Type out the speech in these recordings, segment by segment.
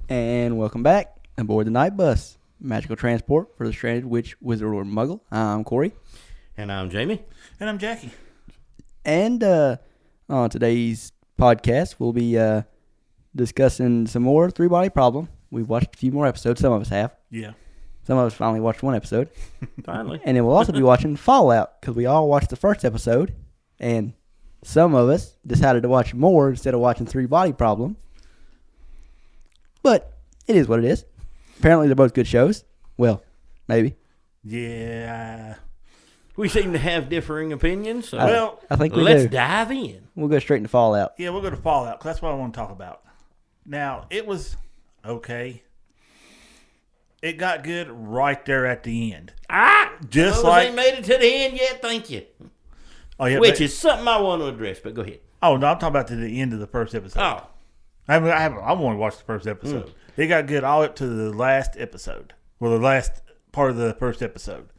And welcome back aboard the Night Bus, magical transport for the stranded witch, wizard, or muggle. I'm Corey. And I'm Jamie. And I'm Jackie. And on today's podcast, we'll be discussing some more Three Body Problem. We've watched a few more episodes. Some of us have. Yeah. Some of us finally watched one episode. Finally. And then we'll also be watching Fallout, because we all watched the first episode. And some of us decided to watch more instead of watching Three Body Problem. But it is what it is. Apparently, they're both good shows. Well, maybe. Yeah. We seem to have differing opinions. So Well, I think we let's do. dive in. We'll go straight into Fallout. Yeah, we'll go to Fallout, 'cause that's what I want to talk about. Now, it was okay. It got good right there at the end. Just Those like... ain't made it to the end yet, thank you. Oh, yeah, Which but- is something I want to address, but go ahead. Oh, no, I'm talking about to the end of the first episode. Oh, I want to watch the first episode. It got good all up to the last episode. Well, the last part of the first episode.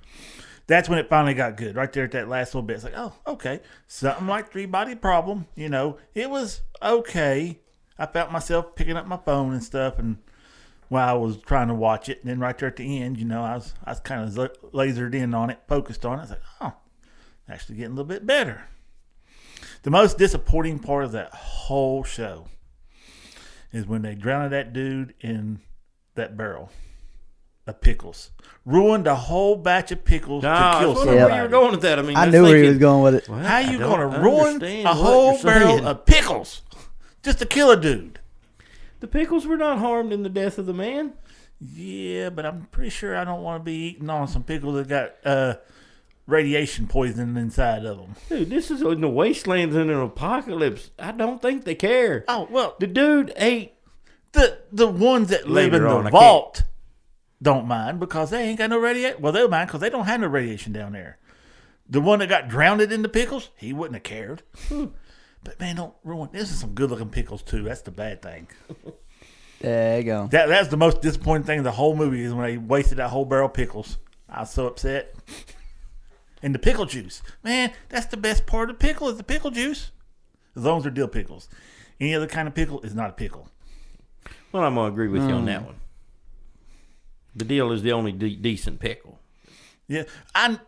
That's when it finally got good. Right there at that last little bit. It's like, oh, okay. Something like Three Body Problem. You know, it was okay. I felt myself picking up my phone and stuff and while I was trying to watch it. And then right there at the end, you know, I was kind of lasered in on it, focused on it. I was like, oh, actually getting a little bit better. The most disappointing part of that whole show is when they drowned that dude in that barrel of pickles. Ruined a whole batch of pickles to I kill was wondering somebody. where you were going with that. I knew where he was going with it. Well, How I you don't going to ruin understand a what whole you're barrel saying. of pickles just to kill a dude? The pickles were not harmed in the death of the man. Yeah, but I'm pretty sure I don't want to be eating on some pickles that got radiation poisoning inside of them. Dude, this is in the wastelands in an apocalypse. I don't think they care. Oh, well, The dude ate. the ones that live in Later on, the I vault don't mind because they ain't got no radiation. Well, they'll mind because they don't have no radiation down there. The one that got drowned in the pickles, he wouldn't have cared. But man, don't ruin. This is some good looking pickles too. That's the bad thing. There you go. That's the most disappointing thing of the whole movie is when they wasted that whole barrel of pickles. I was so upset. And the pickle juice, man, that's the best part of the pickle is the pickle juice. As long as they're dill pickles. Any other kind of pickle is not a pickle. Well, I'm going to agree with you on that one. The deal is the only decent pickle. Yeah, I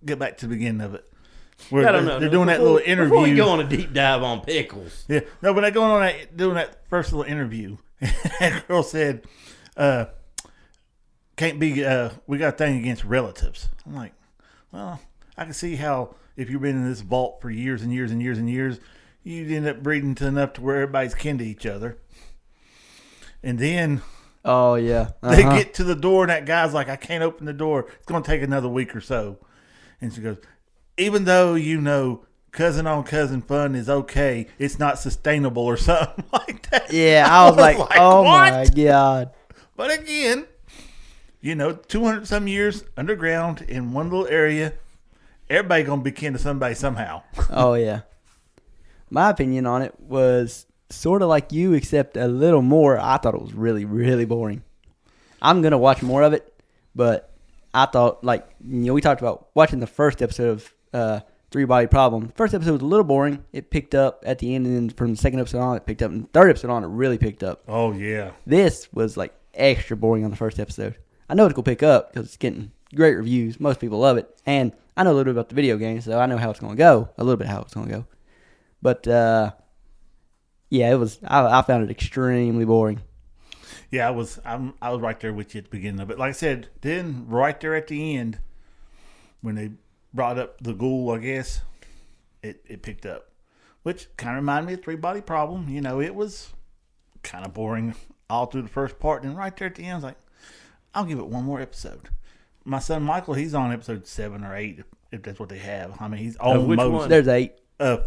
get back to the beginning of it. Where I don't know. they're doing that little interview. Before we go on a deep dive on pickles. Yeah, no, but they're going on doing that first little interview. That girl said, "Can't be. We got a thing against relatives." I'm like, well, I can see how if you've been in this vault for years and years and years and years, you'd end up breeding to enough to where everybody's kin to each other. And then Oh, yeah. they get to the door, and that guy's like, I can't open the door. It's going to take another week or so. And she goes, even though, you know, cousin on cousin fun is okay, it's not sustainable or something like that. Yeah, I was like, oh, what? my God. But again, you know, 200 some years underground in one little area, everybody going to be kin to somebody somehow. Oh, yeah. My opinion on it was sort of like you, except a little more. I thought it was really, really boring. I'm going to watch more of it, but I thought, like, you know, we talked about watching the first episode of Three Body Problem. The first episode was a little boring. It picked up at the end, and then from the second episode on, it picked up. And the third episode on, it really picked up. Oh, yeah. This was, like, extra boring on the first episode. I know it's going to pick up because it's getting great reviews. Most people love it. And I know a little bit about the video game, so I know how it's going to go. A little bit how it's going to go. But, yeah, it was. I found it extremely boring. Yeah, I was right there with you at the beginning of it. Like I said, then right there at the end, when they brought up the ghoul, I guess, it picked up. Which kind of reminded me of Three Body Problem. You know, it was kind of boring all through the first part. And right there at the end, I was like, I'll give it one more episode. My son Michael, he's on episode 7 or 8, if that's what they have. I mean, he's which almost one? There's 8.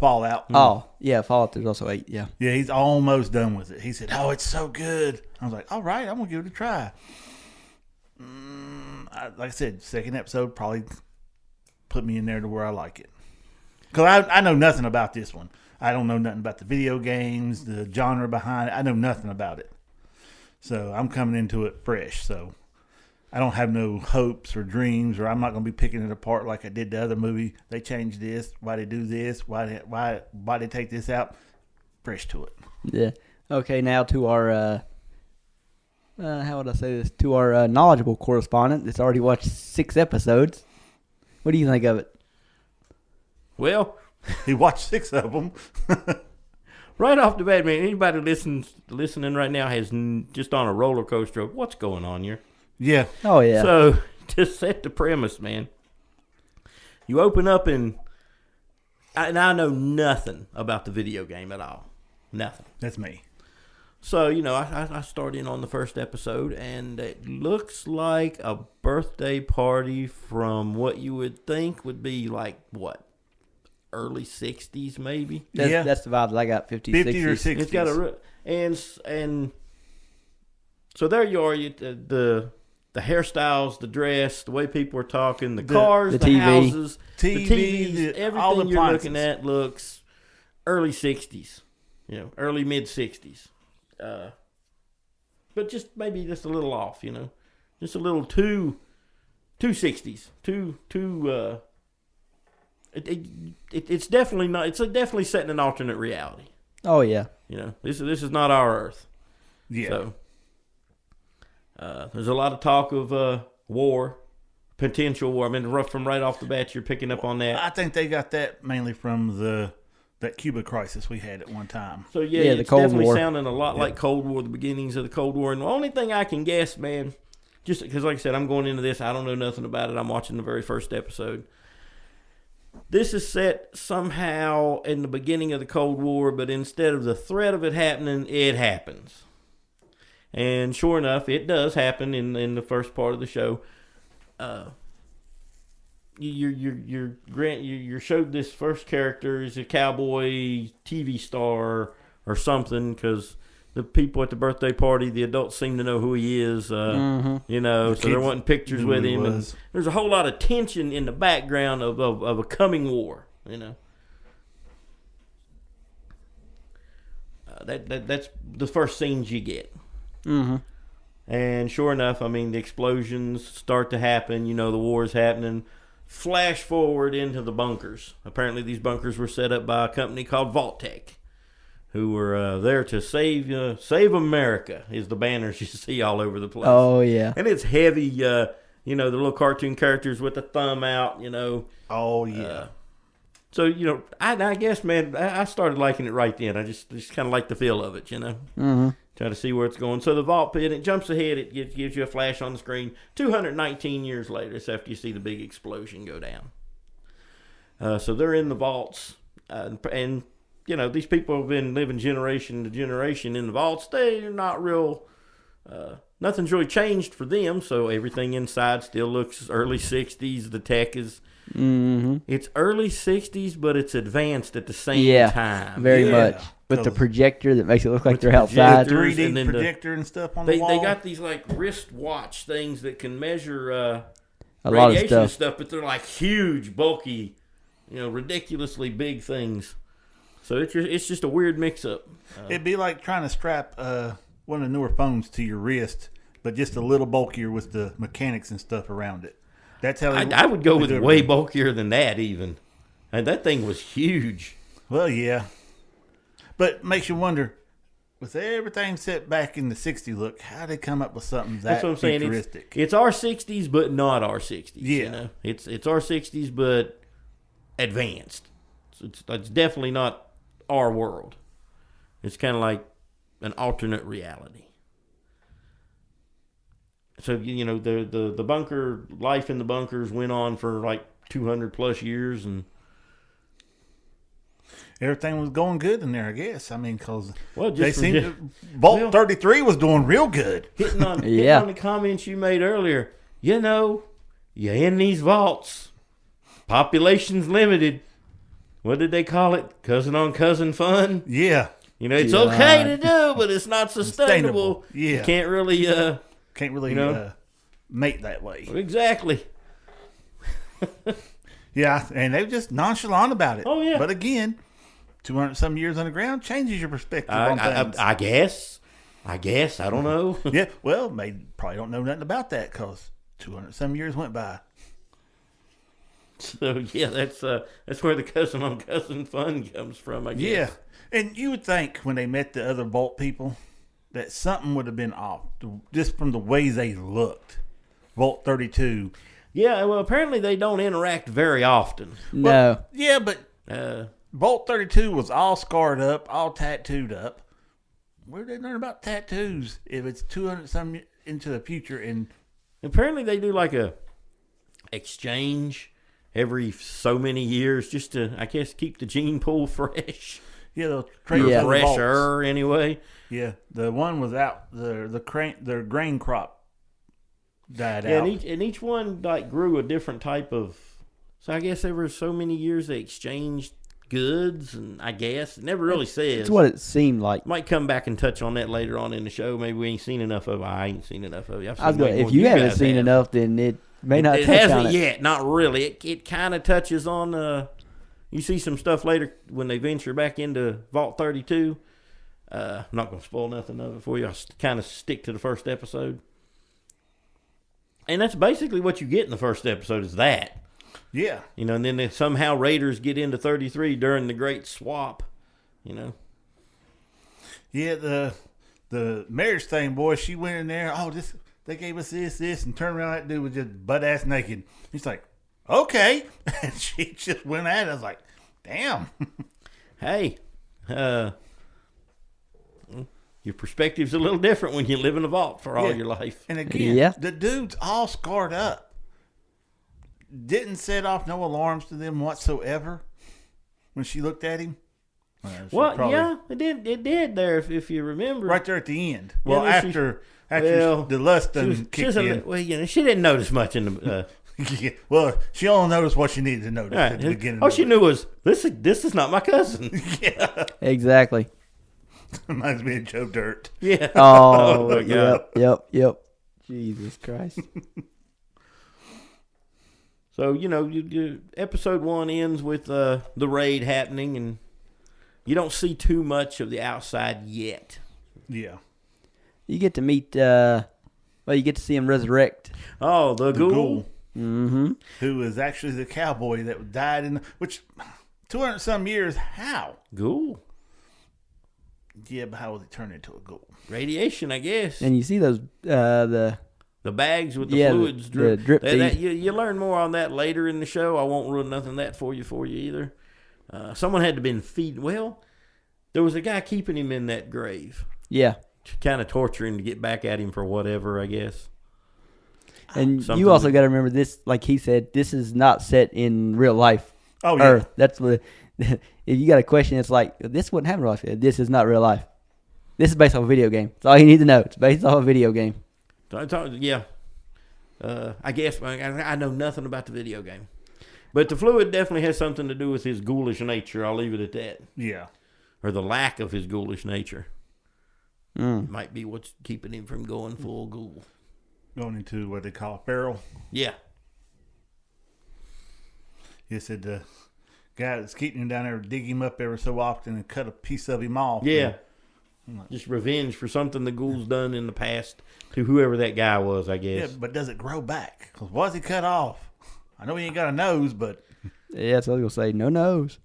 Fallout. Oh, yeah, Fallout. There's also 8, yeah. Yeah, he's almost done with it. He said, "Oh, it's so good." I was like, "All right, I'm gonna give it a try." Like I said, second episode probably put me in there to where I like it, because I know nothing about this one. I don't know nothing about the video games, the genre behind it. I know nothing about it, so I'm coming into it fresh. So I don't have no hopes or dreams, or I'm not going to be picking it apart like I did the other movie. They changed this. Why they do this? Why they take this out? Fresh to it. Yeah. Okay, now to our how would I say this, to our knowledgeable correspondent that's already watched 6 episodes. What do you think of it? Well, He watched 6 of them. right off the bat, man, anybody listening right now has just on a roller coaster of what's going on here. Yeah. Oh, yeah. So, to set the premise, man, you open up and I know nothing about the video game at all. Nothing. That's me. So, I start in on the first episode, and it looks like a birthday party from what you would think would be like, what, early 60s maybe? That's the vibes I got, 50s, 50 or 60s. 60s. It's got and so there you are, the hairstyles, the dress, the way people are talking, the cars, the the TV. houses, TV, the TVs, all the everything you're looking appliances. at looks early 60s, early mid 60s. But just maybe just a little off, just a little too 60s, it's definitely not. It's definitely setting an alternate reality. Oh, yeah. This is not our Earth. Yeah. So there's a lot of talk of war, potential war. I mean, from right off the bat, you're picking up on that. I think they got that mainly from that Cuba crisis we had at one time. So yeah, the it's Cold definitely War. sounding a lot like Cold War, the beginnings of the Cold War. And the only thing I can guess, man, just because, like I said, I'm going into this, I don't know nothing about it. I'm watching the very first episode. This is set somehow in the beginning of the Cold War, but instead of the threat of it happening, it happens. And sure enough, it does happen in the first part of the show. You're showed this first character is a cowboy TV star or something, because the people at the birthday party, the adults seem to know who he is. So they're kids wanting pictures knew with who he him. And was. there's a whole lot of tension in the background of a coming war. That's the first scenes you get. Mm-hmm. And sure enough, I mean, the explosions start to happen. The war's happening. Flash forward into the bunkers. Apparently, these bunkers were set up by a company called Vault-Tec, who were there to save America, is the banners you see all over the place. Oh, yeah. And it's heavy, the little cartoon characters with the thumb out, Oh, yeah. So, I guess, man, I started liking it right then. I just kind of like the feel of it, Mm-hmm. Try to see where it's going. So the vault pit, it jumps ahead. It gives you a flash on the screen. 219 years later, it's after you see the big explosion go down. So they're in the vaults. And these people have been living generation to generation in the vaults. They're not real... nothing's really changed for them, so everything inside still looks early 60s. The tech is... Mm-hmm. It's early 60s, but it's advanced at the same time. Very Yeah. much. With the Cause- projector that makes it look like With they're the outside. projector. 3D and then projector and stuff on They the wall. got these like wristwatch things that can measure A lot of radiation and stuff. stuff, but they're like huge, bulky, ridiculously big things. So it's just a weird mix-up. It'd be like trying to strap one of the newer phones to your wrist, but just a little bulkier with the mechanics and stuff around it. That's how I would go they with do it. way bulkier than that even. And that thing was huge. Well, yeah. But it makes you wonder, with everything set back in the 60s look, how they come up with something that That's what I'm saying. futuristic? It's our 60s, but not our 60s. Yeah. It's our 60s, but advanced. So it's definitely not our world. It's kind of like an alternate reality. So the bunker life in the bunkers went on for like 200 plus years, and Everything was going good in there, I guess. I mean, because well, they just seemed Vault well- 33 was doing real good. hitting on Yeah. the comments you made earlier. You're in these vaults. Population's limited. What did they call it? Cousin on cousin fun. Yeah. It's God. okay to do, but it's not sustainable. Yeah. You can't really. Can't really mate that way. Exactly. Yeah, and they were just nonchalant about it. Oh, yeah. But again, 200 some years underground changes your perspective on things. I guess. I don't know. Yeah, well, they probably don't know nothing about that because 200 some years went by. So yeah, that's where the cousin on cousin fun comes from. I guess. Yeah, and you would think when they met the other Vault people, that something would have been off just from the way they looked. Volt 32. Yeah, well, apparently they don't interact very often. No. Well, yeah, but Uh, Volt 32 was all scarred up, all tattooed up. Where did they learn about tattoos if it's 200 some into the future? And apparently they do like a exchange every so many years just to, I guess, keep the gene pool fresh. yeah, they'll trade Yeah. for the vaults. Fresher, anyway. Yeah, the one was out. Their grain crop died Yeah, out. and each one like grew a different type of. So I guess every so many years they exchanged goods, and I guess it never really says. It's what it seemed like. Might come back and touch on that later on in the show. Maybe we ain't seen enough of it. I ain't seen enough of it. I've I was seen way going. more If than you haven't guys seen have. enough, then it may not It touch hasn't on it. yet. Not really. It kind of touches on. You see some stuff later when they venture back into Vault 32. I'm not going to spoil nothing of it for you. I'll kind of stick to the first episode. And that's basically what you get in the first episode is that. Yeah, You know, and then somehow Raiders get into 33 during the Great Swap. You know. yeah. The marriage thing, boy. She went in there. Oh, they gave us this, and turned around. That dude was just butt ass naked. He's like, okay, and she just went at it. I was like, damn. Hey, your perspective's a little different when you live in a vault for all Yeah. your life. And again, Yeah. the dude's all scarred up. Didn't set off no alarms to them whatsoever when she looked at him. She Well, probably- yeah, it did. It did there, if you remember. right there at the end. Yeah, Well, then she- after well, the lust She done was, kicked in. well, you know, she didn't notice much in the. Yeah, well, she only noticed what she needed to notice at the Right. beginning. All of she it. knew was this is not my cousin. Yeah, Exactly. reminds me of Joe Dirt. Yeah. Oh, my God. yep. Jesus Christ. So you know, episode 1 ends with the raid happening, and you don't see too much of the outside yet. Yeah, You get to meet. You get to see him resurrect. Oh, the the ghoul. ghoul, Mm-hmm. who is actually the cowboy that died in which 200 some years. How? Ghoul. Yeah, but how was he turned into a ghoul? Radiation, I guess. And you see those the Bags with the Yeah, fluids the drip feed. you learn more on that later in the show. I won't ruin nothing of that for you either. Someone had to been feeding. Well, there was a guy keeping him in that grave, yeah. kind of torturing to get back at him for whatever, I guess. And Something you also that- got to remember this, like he said, this is not set in real life. Oh yeah, Earth. That's what. If you got a question, it's like this wouldn't happen in real life. This is not real life. This is based off a video game. That's all you need to know. It's based off a video game. Yeah. I guess I know nothing about the video game, but the fluid definitely has something to do with his ghoulish nature. I'll leave it at that, yeah. or the lack of his ghoulish nature Mm. might be what's keeping him from going full ghoul. Going into what they call a feral. Yeah. He said the guy that's keeping him down there would dig him up every so often and cut a piece of him off. Yeah. Just revenge for something the ghoul's done in the past to whoever that guy was, I Yeah, guess. but does it grow back? 'Cause was he cut off? I know he ain't got a nose, but Yeah, that's what I was gonna say. No nose.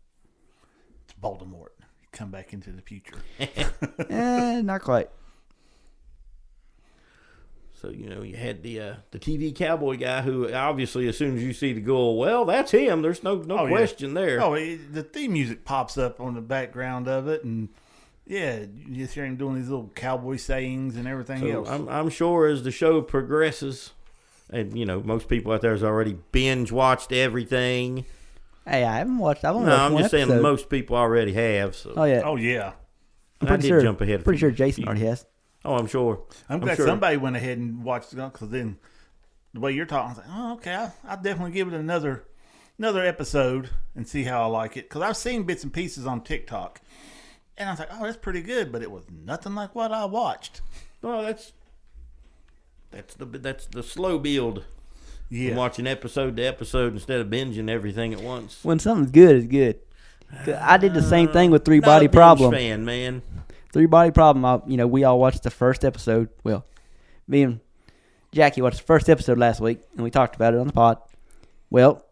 it's Voldemort. He come back into the future. Not quite. So, you know, you had the TV cowboy guy who obviously, as soon as you see the ghoul, well, that's him. There's no Oh, yeah. question there. Oh, the theme music pops up on the background of it, and yeah, you just hear him doing these little cowboy sayings and everything So else. I'm sure as the show progresses, and, you know, most people out there has already binge watched everything. Hey, I haven't watched. I've only No, watched I'm one just saying episode. most people already have. So Oh yeah, Oh yeah, I'm I pretty did sure. jump ahead. Pretty sure Jason already has. Oh, I'm sure. I'm glad sure. somebody went ahead and watched it because then the way you're talking, I was like, oh okay, I'll definitely give it another episode and see how I like it because I've seen bits and pieces on TikTok, and I was like, oh, that's pretty good, but it was nothing like what I watched. Well, that's the slow build. Yeah, From watching episode to episode instead of binging everything at once. When something's good, it's good. 'Cause I did the same thing with Three Not Body a binge Problem. fan, man. Three Body Problem. We all watched the first episode. Well, me and Jackie watched the first episode last week, and we talked about it on the pod. Well,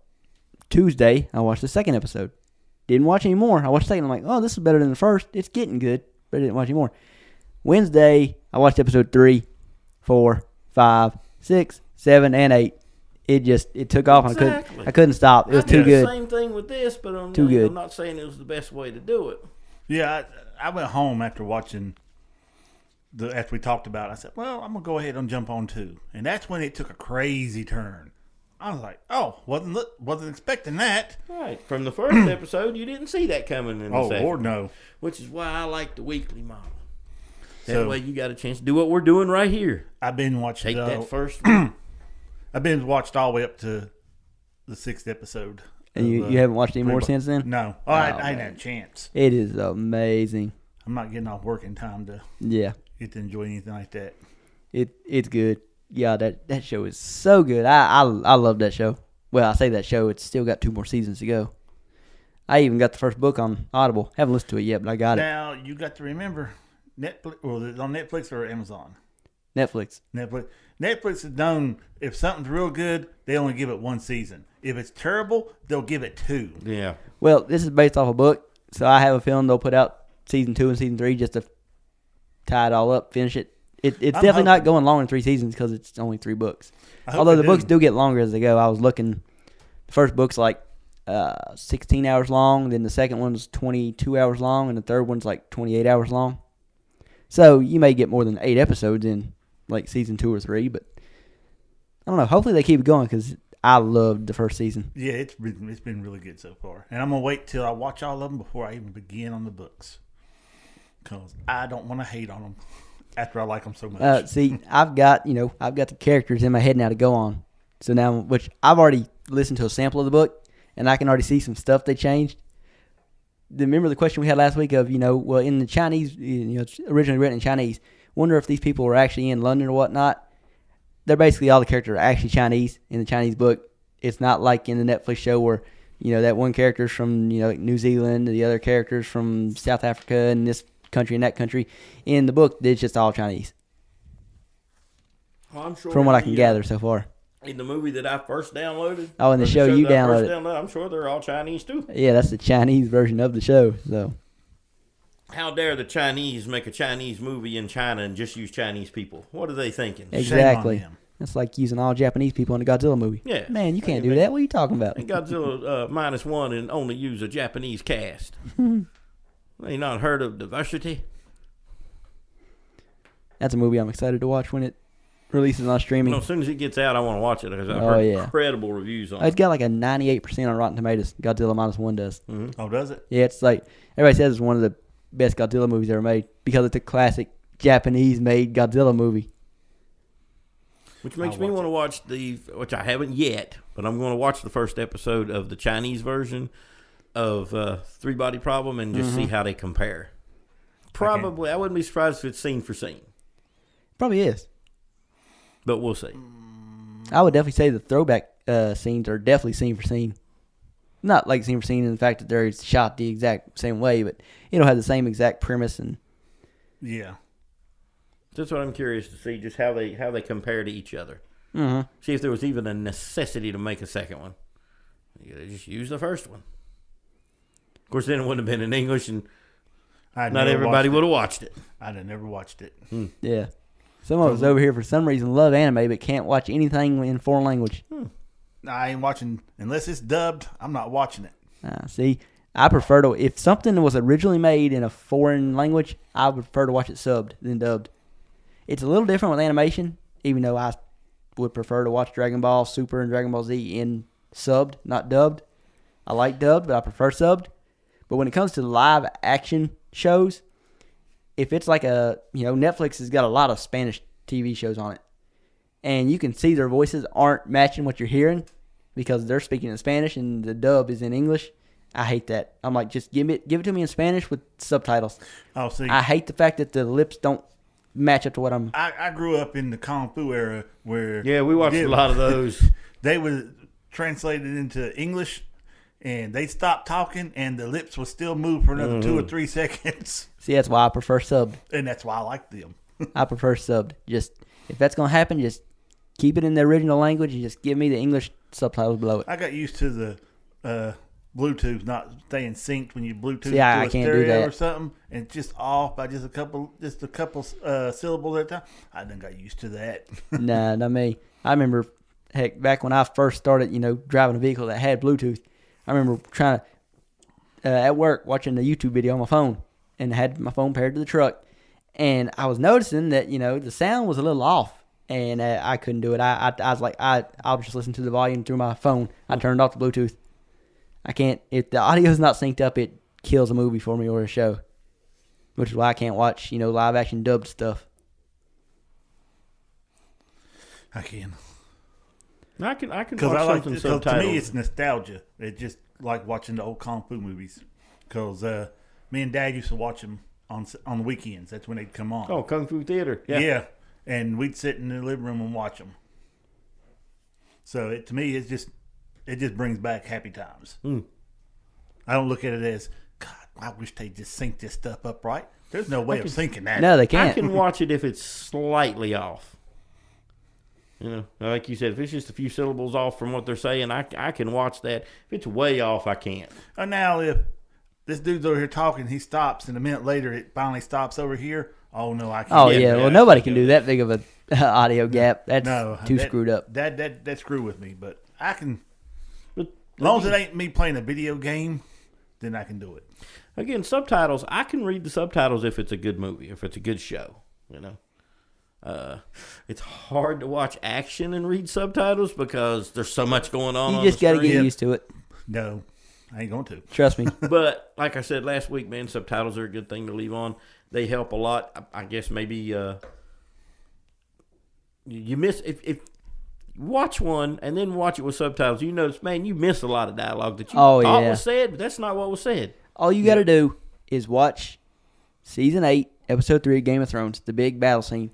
Tuesday I watched the second episode. Didn't watch any more. I watched the second. I'm like, oh, this is better than the first. It's getting good, but I didn't watch any more. Wednesday, I watched episode 3, 4, 5, 6, 7, and 8. It took off. And Exactly. I couldn't stop. It was I too did good. the same thing with this, but Too good. I'm not saying it was the best way to do it. Yeah, I went home after watching after we talked about it. I said, well, I'm going to go ahead and jump on 2. And that's when it took a crazy turn. I was like, oh, wasn't expecting that. Right. From the first episode, you didn't see that coming in the Oh, second. Lord, no. Which is why I like the weekly model. That So- way you got a chance to do what we're doing right here. I've been watching Take that first one. I've been watched all the way up to the 6th episode. And of, you haven't watched any Three more Bu- since then? No. Oh, I ain't man. had a chance. It is amazing. I'm not getting off work in time to Yeah. get to enjoy anything like that. It's good. Yeah, that show is so good. I love that show. Well, I say that show. It's still got 2 more seasons to go. I even got the first book on Audible. Haven't listened to it yet, but I got it. Now, you got to remember, Netflix, or is it on Netflix or Amazon? Netflix. Netflix is known, if something's real good, they only give it 1 season. If it's terrible, they'll give it 2. Yeah. Well, this is based off a book, so I have a feeling they'll put out season 2 and season 3 just to tie it all up, finish it. It's definitely not going longer than 3 seasons because it's only 3 books. Although the books do get longer as they go. I was looking, the first book's like 16 hours long, then the second one's 22 hours long, and the third one's like 28 hours long. So you may get more than 8 episodes in like season 2 or 3, but I don't know. Hopefully they keep it going because I loved the first season. Yeah, it's been really good so far. And I'm going to wait till I watch all of them before I even begin on the books. Because I don't want to hate on them after I like them so much. See, I've got the characters in my head now to go on. So now, which I've already listened to a sample of the book, and I can already see some stuff they changed. Remember the question we had last week of, well, in the Chinese, it's originally written in Chinese. Wonder if these people were actually in London or whatnot. They're basically all the characters are actually Chinese in the Chinese book. It's not like in the Netflix show where, that one character's from, like New Zealand, the other character's from South Africa, and this country and that country. In the book, it's just all Chinese. Well, I'm sure From what I can gather so far. In the movie that I first downloaded. Oh, in the or show you that I first downloaded. I'm sure they're all Chinese too. Yeah, that's the Chinese version of the show. So How dare the Chinese make a Chinese movie in China and just use Chinese people? What are they thinking? exactly. them. That's like using all Japanese people in a Godzilla movie. Yeah. Man, you can't do that. What are you talking about? And Godzilla -1 and only use a Japanese cast. They not heard of diversity? That's a movie I'm excited to watch when it releases on streaming. As soon as it gets out, I want to watch it because I've Oh, heard yeah. incredible reviews on It's it. got like a 98% on Rotten Tomatoes. Godzilla -1 does. Oh, does it? Yeah, it's like everybody says it's one of the best Godzilla movies ever made because it's a classic Japanese-made Godzilla movie. Which makes I'll me watch want to watch which I haven't yet, but I'm going to watch the first episode of the Chinese version of Three Body Problem and just see how they compare. Probably, I wouldn't be surprised if it's scene for scene, Probably is. but we'll see. I would definitely say the throwback scenes are definitely scene for scene. Not like scene for scene in the fact that they're shot the exact same way, but it'll have the same exact premise and Yeah. That's what I'm curious to see, just how they compare to each other. Mhm. See if there was even a necessity to make a second one. You gotta just use the first one. Of course, then it wouldn't have been in English, and I'd not never everybody watched would have watched it. it. I'd have never watched it. Yeah. Some of us over here for some reason love anime but can't watch anything in foreign language. I ain't watching, unless it's dubbed, I'm not watching it. See, I prefer to, if something was originally made in a foreign language, I would prefer to watch it subbed than dubbed. It's a little different with animation, even though I would prefer to watch Dragon Ball Super and Dragon Ball Z in subbed, not dubbed. I like dubbed, but I prefer subbed. But when it comes to live action shows, if it's like Netflix has got a lot of Spanish TV shows on it. And you can see their voices aren't matching what you're hearing because they're speaking in Spanish and the dub is in English. I hate that. I'm like, just give it to me in Spanish with subtitles. Oh, see, I hate the fact that the lips don't match up to what I'm. I grew up in the Kung Fu era where Yeah, we watched a lot of those. They were translated into English, and they stopped talking, and the lips would still move for another 2 or 3 seconds, See, that's why I prefer subbed. and that's why I like them. I prefer subbed. Just if that's gonna happen, just keep it in the original language and just give me the English subtitles below it. I got used to the Bluetooth not staying synced when you Bluetooth See, I to a can't do stereo that. or something, and it's just off by just a couple syllables at a time. I done got used to that. Nah, not me. I remember, heck, back when I first started, driving a vehicle that had Bluetooth, I remember trying to, at work, watching a YouTube video on my phone, and I had my phone paired to the truck, and I was noticing that, the sound was a little off, and I couldn't do it. I was like, I'll just listen to the volume through my phone. I turned off the Bluetooth. I can't, if the audio's not synced up, it kills a movie for me or a show, which is why I can't watch, live action dubbed stuff. I can. I can watch Because something to subtitled. me it's nostalgia. It's just like watching the old kung fu movies. Because me and Dad used to watch them on the weekends. That's when they'd come on. Oh, Kung Fu Theater. Yeah. Yeah, and we'd sit in the living room and watch them. So to me, it just brings back happy times. I don't look at it as, God, I wish they just sync this stuff up right. There's no way of syncing that. No, they I can't. can watch it if it's slightly off. Like you said, if it's just a few syllables off from what they're saying, I can watch that. If it's way off, I can't. And now if this dude's over here talking, he stops, and a minute later it finally stops over here. Oh no, I can't. Oh Yeah, yeah, yeah, well nobody can do that big of a audio gap. That's No, too that- screwed up. That screw with me, but I can. But As long as it ain't me playing a video game, then I can do it. again, subtitles. I can read the subtitles if it's a good movie, if it's a good show. It's hard to watch action and read subtitles because there's so much going on. You on just the got to screen. get used to it. No, I ain't going to. Trust me. But like I said last week, man, subtitles are a good thing to leave on. They help a lot. I guess maybe you miss if watch one and then watch it with subtitles. You notice, man, you miss a lot of dialogue that you thought was said, but that's not what was said. All you got to do is watch season 8, episode 3 of Game of Thrones, the big battle scene.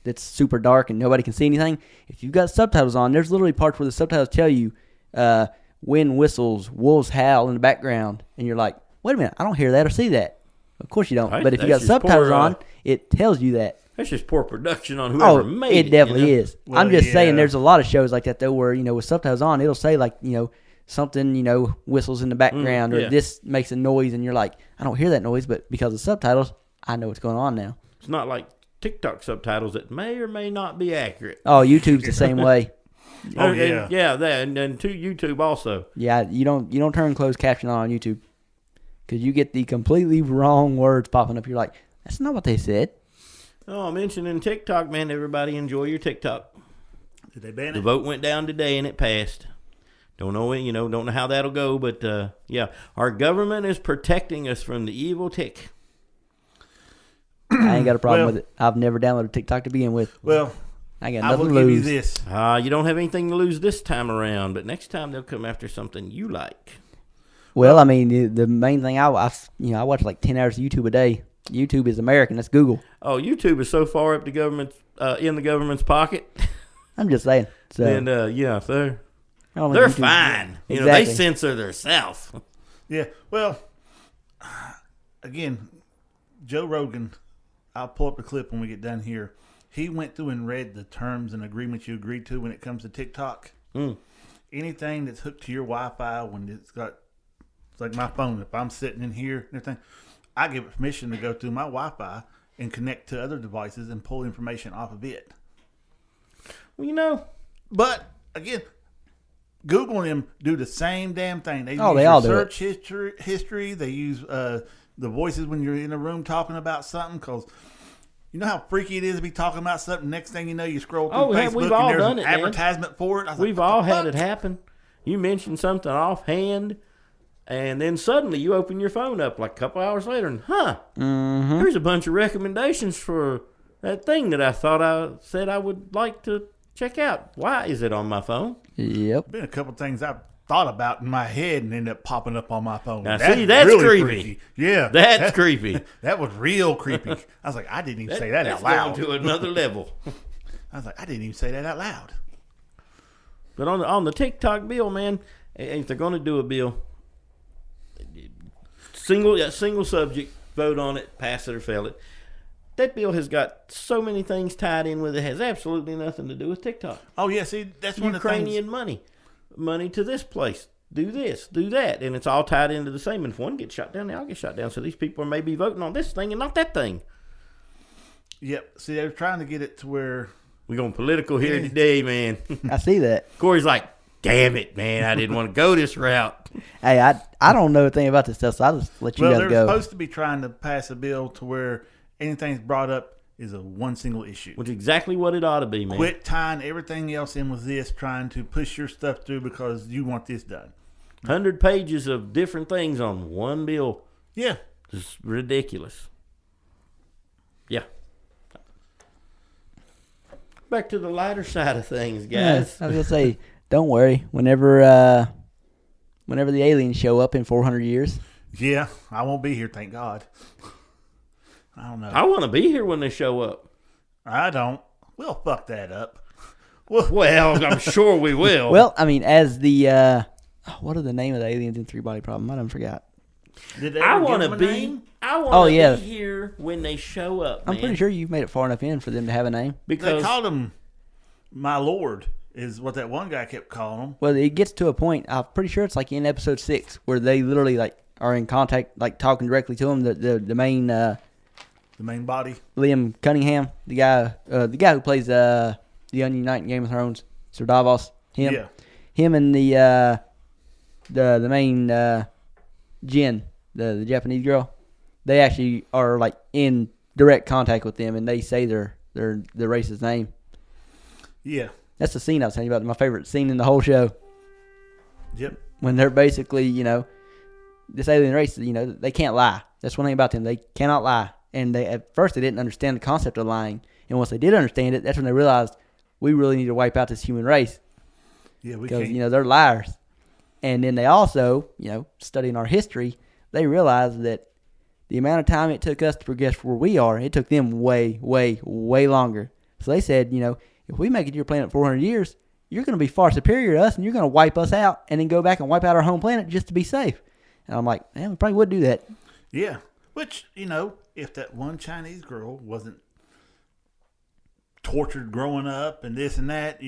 That's super dark and nobody can see anything. If you've got subtitles on, there's literally parts where the subtitles tell you wind whistles, wolves howl in the background, and you're like, wait a minute, I don't hear that or see that. Of course you don't. Right, But if you got that's just subtitles poor, on, it tells you that. That's just poor production on whoever made it. It definitely you know? is. Well, I'm just saying yeah. there's a lot of shows like that, though, where, with subtitles on, it'll say, like, something, whistles in the background or yeah. this makes a noise, and you're like, I don't hear that noise, but because of subtitles, I know what's going on now. It's not like TikTok subtitles that may or may not be accurate. Oh, YouTube's the same way. Oh, And- yeah. yeah, that and to YouTube also. Yeah, you don't turn closed caption on YouTube because you get the completely wrong words popping up. You're like, that's not what they said. Oh, mentioning TikTok, man, everybody enjoy your TikTok. Did they ban The it? vote went down today and it passed. Don't know don't know how that'll go, but yeah, our government is protecting us from the evil tick. I ain't got a problem Well- with it. I've never downloaded TikTok to begin with. Well, I got I nothing will to give you lose. this. You don't have anything to lose this time around, but next time they'll come after something you like. Well, I mean, the main thing I watch like 10 hours of YouTube a day. YouTube is American. That's Google. Oh, YouTube is so far up the government's in the government's pocket, I'm just saying. So and yeah, I don't think they're YouTube- fine. They Exactly. censor themselves. Yeah. Well, again, Joe Rogan, I'll pull up the clip when we get done here. He went through and read the terms and agreements you agreed to when it comes to TikTok. Anything that's hooked to your Wi-Fi, when it's like my phone. If I'm sitting in here and everything, I give it permission to go through my Wi-Fi and connect to other devices and pull information off of it. Well, But again, Google and them do the same damn thing. They use they your all do it. search history. They use the voices when you're in a room talking about something. Because you know how freaky it is to be talking about something. Next thing you know, you scroll through yeah, Facebook we've all and there's done an it, man. advertisement for it. I was we've like, all what the had it fuck? happen. You mentioned something offhand, and then suddenly you open your phone up like a couple hours later, and here's a bunch of recommendations for that thing that I thought I said I would like to check out. Why is it on my phone? Yep. Been a couple things I've thought about in my head and ended up popping up on my phone. Now, see, that's really creepy. freaky. Yeah, That's creepy. that was real creepy. I was like, I didn't even say that That's out loud. going to another level. I was like, I didn't even say that out loud. But on the TikTok bill, man, if they're going to do a bill, single subject, vote on it, pass it or fail it. That bill has got so many things tied in with it. It has absolutely nothing to do with TikTok. Oh yeah, see, that's one of the Ukrainian things. money to this place. do this, do that, and it's all tied into the same. And if one gets shot down, they all get shot down. So these people are maybe voting on this thing and not that thing. Yep. See, they're trying to get it to where We're going political here today, man. I see that. Corey's like, damn it, man, I didn't want to go this route. Hey, I don't know a thing about this stuff, so I'll just let you guys they're go. supposed to be trying to pass a bill to where anything's brought up is a one single issue. Which is exactly what it ought to be, man. Quit tying everything else in with this, trying to push your stuff through because you want this done. 100 pages of different things on one bill. Yeah. It's ridiculous. Yeah. Back to the lighter side of things, guys. I was gonna say, don't worry. Whenever the aliens show up in 400 years, Yeah, I won't be here, thank God. I don't know. I want to be here when they show up. I don't. We'll fuck that up. Well, I'm sure we will. well, I mean, as the what are the name of the aliens in Three Body Problem? I done forgot. Did they I ever want give to them a be. name? I want to Oh, yeah. be here when they show up. I'm man. pretty sure you've made it far enough in for them to have a name. They because called him My Lord, is what that one guy kept calling him. Well, it gets to a point. I'm pretty sure it's like in episode 6 where they literally like are in contact, like talking directly to him. The main The main body. Liam Cunningham, the guy who plays the Onion Knight in Game of Thrones, Sir Davos. Yeah. Him and the main Jin, the Japanese girl. They actually are like in direct contact with them, and they say their race's name. Yeah. That's the scene I was telling you about. My favorite scene in the whole show. Yep. When they're basically, this alien race, they can't lie. That's one thing about them. They cannot lie. And at first they didn't understand the concept of lying. And once they did understand it, that's when they realized we really need to wipe out this human race. Yeah, we Because, can't. they're liars. And then they also, studying our history, they realized that the amount of time it took us to progress where we are, it took them way, way, way longer. So they said, if we make it to your planet 400 years, you're going to be far superior to us, and you're going to wipe us out and then go back and wipe out our home planet just to be safe. And I'm like, man, we probably would do that. Yeah. Which, if that one Chinese girl wasn't tortured growing up and this and that,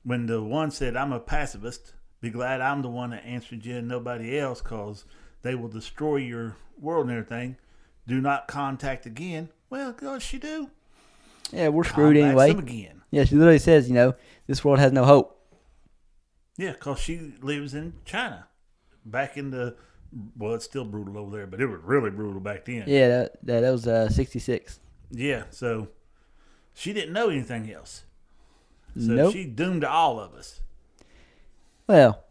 when the one said, I'm a pacifist, be glad I'm the one that answered you and nobody else because they will destroy your world and everything. Do not contact again. Well, God, she do. Yeah, we're screwed Contacts anyway. them again. Yeah, she literally says, this world has no hope. Yeah, because she lives in China. Back in the, well, it's still brutal over there, but it was really brutal back then. Yeah, that was 66. Yeah, so she didn't know anything else. So Nope. she doomed all of us. Well,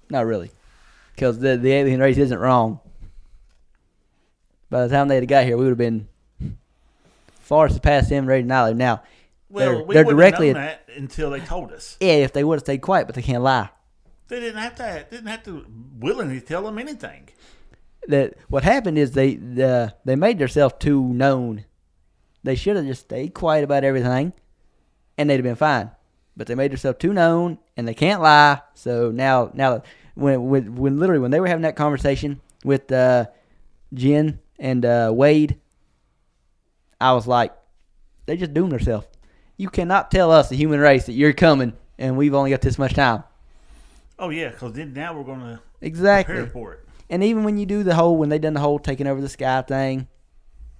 not really. Because the alien race isn't wrong. By the time they'd got here, we would have been far surpassed them, ready to annihilate. Now, Well, we they're wouldn't directly have known that until they told us. yeah, if they would have stayed quiet, but they can't lie. They didn't have to willingly tell them anything. That what happened is they made themselves too known. They should have just stayed quiet about everything, and they'd have been fine. But they made themselves too known, and they can't lie. So now when they were having that conversation with Jen and Wade, I was like, they just doomed themselves. You cannot tell us, the human race, that you're coming, and we've only got this much time. Oh, yeah, because then now we're going to Exactly. prepare for it. And even when you do when they done the whole taking over the sky thing,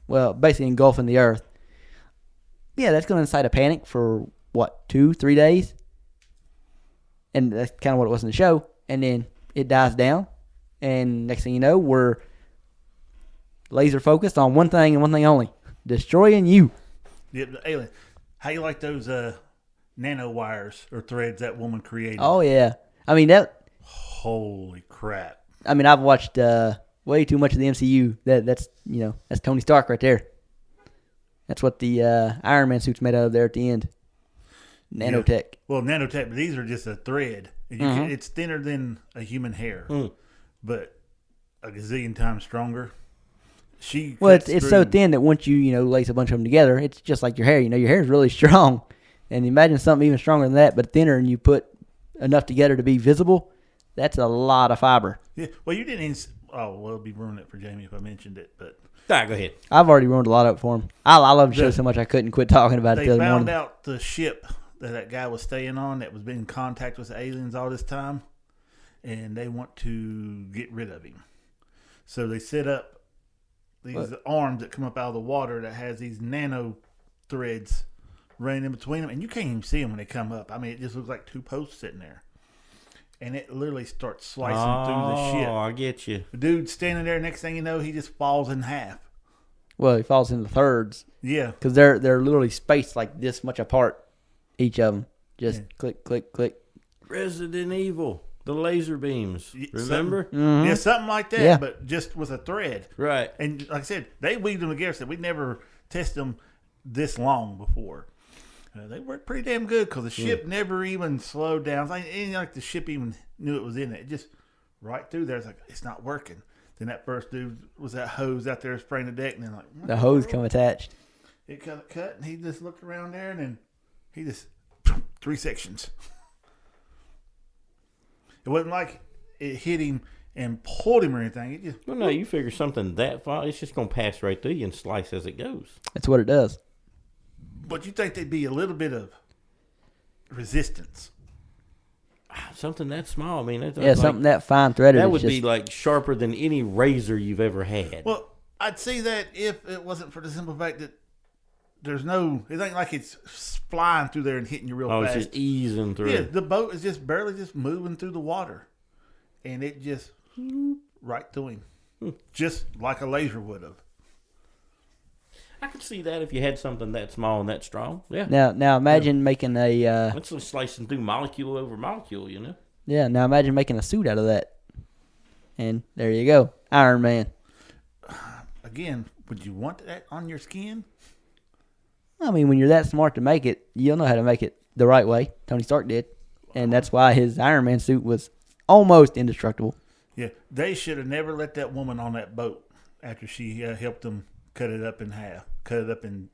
well, basically engulfing the earth, yeah, that's going to incite a panic for, 2-3 days? And that's kind of what it was in the show. And then it dies down. And next thing you know, we're laser focused on one thing and one thing only. Destroying you. Yeah, the alien. How you like those nano wires or threads that woman created? Oh, yeah. I mean, Holy crap. I've watched way too much of the MCU. That's Tony Stark right there. That's what the Iron Man suit's made out of there at the end. Nanotech. Yeah. Well, nanotech, but these are just a thread. And it's thinner than a human hair, but a gazillion times stronger. It's so thin that once you lace a bunch of them together, it's just like your hair. Your hair is really strong, and imagine something even stronger than that, but thinner, and you put enough together to be visible. That's a lot of fiber. Yeah. Well, you didn't even. Oh, well, it'd be ruining it for Jamie if I mentioned it, but All right, go ahead. I've already ruined a lot of it for him. I love the show so much I couldn't quit talking about it they the other found morning. out the ship that guy was staying on that was been in contact with the aliens all this time. and they want to get rid of him. So they set up these arms that come up out of the water that has these nano threads running in between them, and you can't even see them when they come up. I mean, it just looks like two posts sitting there, and it literally starts slicing through the ship. Oh, I get you. The dude's standing there. Next thing you know, he just falls in half. Well, he falls into thirds Yeah, because they're literally spaced like this much apart, each of them. Just Yeah. click, click, click. Resident Evil, the laser beams. Remember? Mhm. yeah, something like that, Yeah. but just with a thread. Right. And like I said, they weaved them together. So we never tested them this long before. They worked pretty damn good because the ship never even slowed down. It's like, it ain't like the ship even knew it was in it. It just right through there. It's like, it's not working. Then that first dude was that hose out there spraying the deck, and then like what The hose come attached. It cut, and he just looked around there, and then he just 3 sections. It wasn't like it hit him and pulled him or anything. It just Well, no, you figure something that far, it's just going to pass right through you and slice as it goes. That's what it does. But you think there'd be a little bit of resistance? Something that small. I mean, that's Yeah, like, something that fine threaded. that is would just, be like sharper than any razor you've ever had. Well, I'd see that if it wasn't for the simple fact that there's no. It ain't like it's flying through there and hitting you real Oh, fast. it's just easing through. Yeah, the boat is just barely just moving through the water, and it just right through him, just like a laser would have. I could see that if you had something that small and that strong. Yeah. Now imagine making a That's like slicing through molecule over molecule, you know? now imagine making a suit out of that, and there you go, Iron Man. Again, would you want that on your skin? I mean, when you're that smart to make it, you'll know how to make it the right way. Tony Stark did, and that's why his Iron Man suit was almost indestructible. Yeah, they should have never let that woman on that boat after she helped them cut it up in half, cut it up in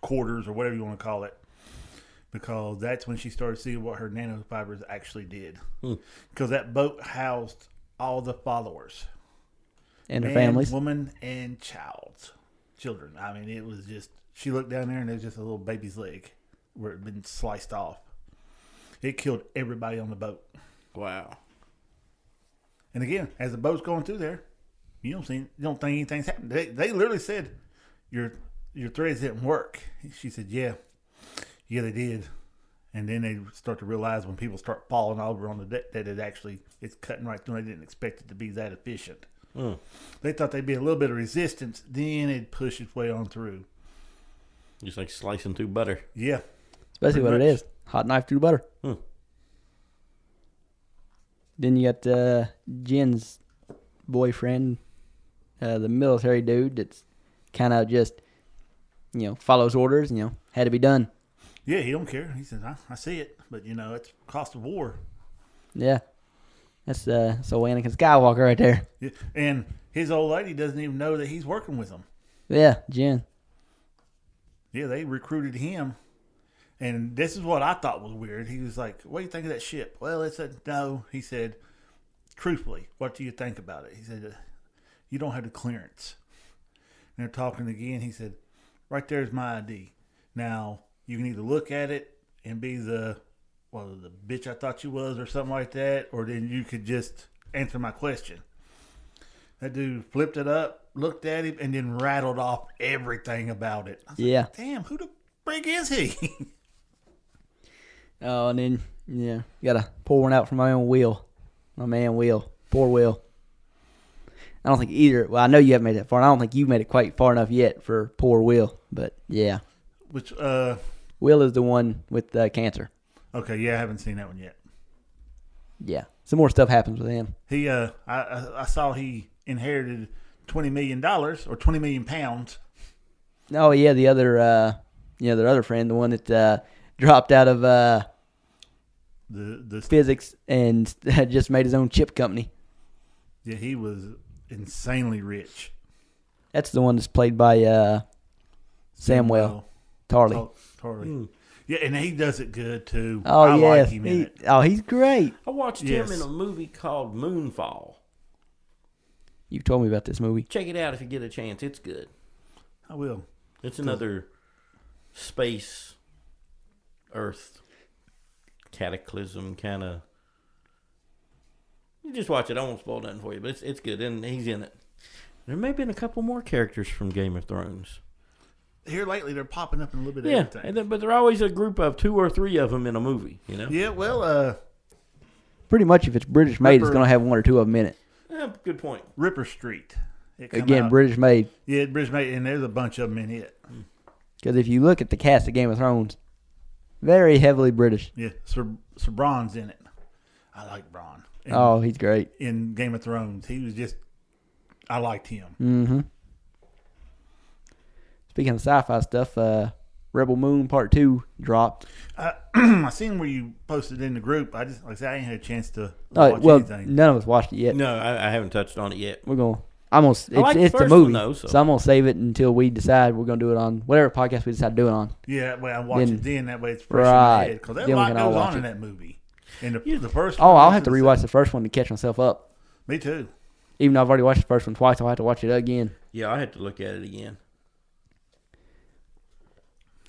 quarters or whatever you want to call it, because that's when she started seeing what her nanofibers actually did. Because that boat housed all the followers, And their man, families. woman, and children. I mean, it was just, she looked down there and there's just a little baby's leg where it had been sliced off. It killed everybody on the boat. Wow. And again, as the boat's going through there, you don't think anything's happened. They literally said your threads didn't work. She said, yeah, they did. And then they start to realize when people start falling over on the deck that it's cutting right through. They didn't expect it to be that efficient. They thought there'd be a little bit of resistance, then it'd push its way on through. Just like slicing through butter. Yeah, Especially what pretty it much. is. Hot knife through butter. Then you got Jen's boyfriend, the military dude that's kind of just, follows orders, had to be done. yeah, he don't care. He says, I see it, but it's cost of war. Yeah. That's so Anakin Skywalker right there. Yeah. And his old lady doesn't even know that he's working with them. Yeah, Jen. Yeah, they recruited him. And this is what I thought was weird. He was like, what do you think of that ship? Well, it said no. He said, truthfully, what do you think about it? He said, you don't have the clearance. And they're talking again. He said, right there's my ID. Now, you can either look at it and be the bitch I thought you was or something like that, or then you could just answer my question. That dude flipped it up, looked at him, and then rattled off everything about it. I was Yeah. like, damn, who the frig is he? Oh, and then, you got to pour one out for my own Will. My man Will. Poor Will. I don't think either. Well, I know you haven't made that far, and I don't think you've made it quite far enough yet for poor Will. But, yeah. Which, Will is the one with cancer. okay, yeah, I haven't seen that one yet. Yeah. Some more stuff happens with him. He, I saw he inherited $20 million or 20 million pounds. Oh, yeah, the other, their other friend, the one that dropped out of The physics and just made his own chip company. Yeah, he was insanely rich. That's the one that's played by Samuel Tarly. Tarly. Yeah, and he does it good too. Oh, I yeah. like him in it. He's great. I watched Yes. him in a movie called Moonfall. You told me about this movie. Check it out if you get a chance. It's good. I will. It's another space, Earth, cataclysm kind of You just watch it. I won't spoil nothing for you, but it's good, and he's in it. There may have been a couple more characters from Game of Thrones. Here lately, they're popping up in a little bit of Yeah, everything. but they're always a group of 2 or 3 of them in a movie, you know? Yeah, well, Pretty much, if it's British made, it's Ripper- going to have 1 or 2 of them in it. Yeah, good point. Ripper Street. It come Again, out- British made. Yeah, British made, and there's a bunch of them in it. Because if you look at the cast of Game of Thrones, very heavily British. Yeah, Sir Bronn's in it. I like Bronn. Oh, he's great. In Game of Thrones, he was just. I liked him. Mm-hmm. Speaking of sci-fi stuff, Rebel Moon Part 2 dropped. I seen where you posted in the group. I just like I said, I ain't had a chance to Oh, watch well, anything. none of us watched it yet. No, I haven't touched on it yet. We're going. It's like the it's the first movie, one, though, so. I'm gonna save it until we decide we're gonna do it on whatever podcast we decide to do it on. Yeah, well, I watch Then- it then. That way, it's fresh right. in my head because there's Then a we lot can all goes watch on in it. that movie. And the first. Oh, one I'll goes have to the rewatch same. the first one to catch myself up. Me too. Even though I've already watched the first one twice, I'll have to watch it again. Yeah, I had to look at it again.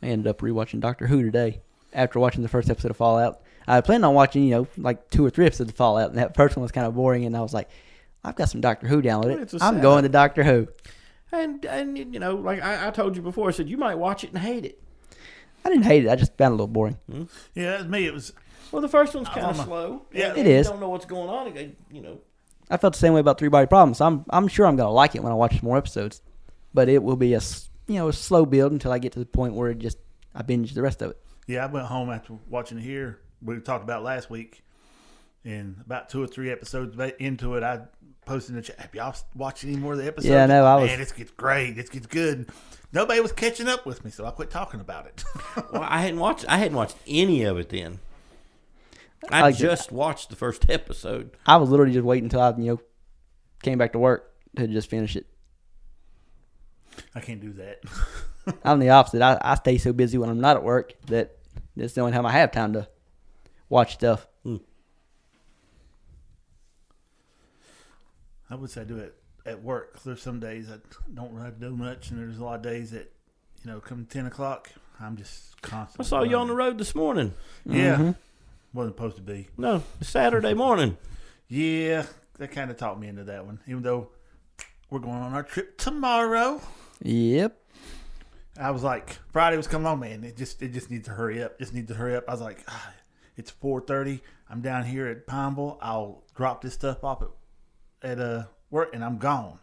I ended up rewatching Doctor Who today after watching the first episode of Fallout. I planned on watching, like 2 or 3 episodes of Fallout, and that first one was kind of boring, and I was like, I've got some Doctor Who downloaded. It's a I'm setup. going to Doctor Who. And like I told you before, I said you might watch it and hate it. I didn't hate it. I just found it a little boring. Yeah, that's me. It was. Well, the first one's kind of know. slow. Yeah. And It is. You don't know what's going on. I felt the same way about 3 Body Problems. I'm sure I'm going to like it when I watch more episodes, but it will be a slow build until I get to the point where I binge the rest of it. Yeah, I went home after watching it here. We talked about last week, and about 2 or 3 episodes into it, I posted in the chat. Have y'all watched any more of the episodes? Yeah, no, I was- Man, this gets great. This gets good. Nobody was catching up with me, so I quit talking about it. Well, I hadn't watched any of it then. I like just watched the first episode. I was literally just waiting until I came back to work to just finish it. I can't do that. I'm the opposite. I stay so busy when I'm not at work that that's the only time I have time to watch stuff. I would say I do it at work. There's some days I don't really do much, and there's a lot of days that, come 10 o'clock, I'm just I constantly. saw you on the running. road this morning. Yeah. Wasn't supposed to be. No, Saturday morning. Yeah, that kind of talked me into that one. Even though we're going on our trip tomorrow, Yep. I was like, Friday was coming on, man. It just needs to hurry up. I was like, it's 4:30. I'm down here at Pineville. I'll drop this stuff off at work, and I'm gone.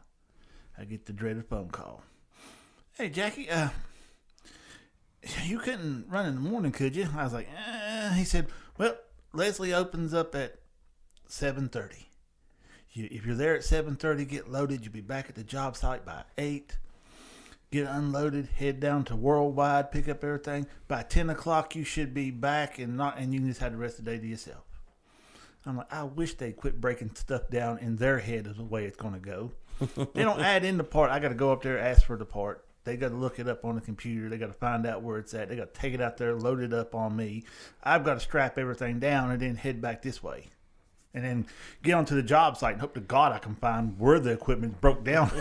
I get the dreaded phone call. Hey, Jackie, you couldn't run in the morning, could you? I was like, He said, well, Leslie opens up at 7:30. If you're there at 7:30, get loaded. You'll be back at the job site by 8. Get unloaded, head down to Worldwide, pick up everything. By 10 o'clock, you should be back, and you can just have the rest of the day to yourself. I'm like, I wish they'd quit breaking stuff down in their head as the way it's going to go. They don't add in the part. I got to go up there, ask for the part. They got to look it up on the computer. They got to find out where it's at. They got to take it out there, load it up on me. I've got to strap everything down and then head back this way. And then get onto the job site and hope to God I can find where the equipment broke down.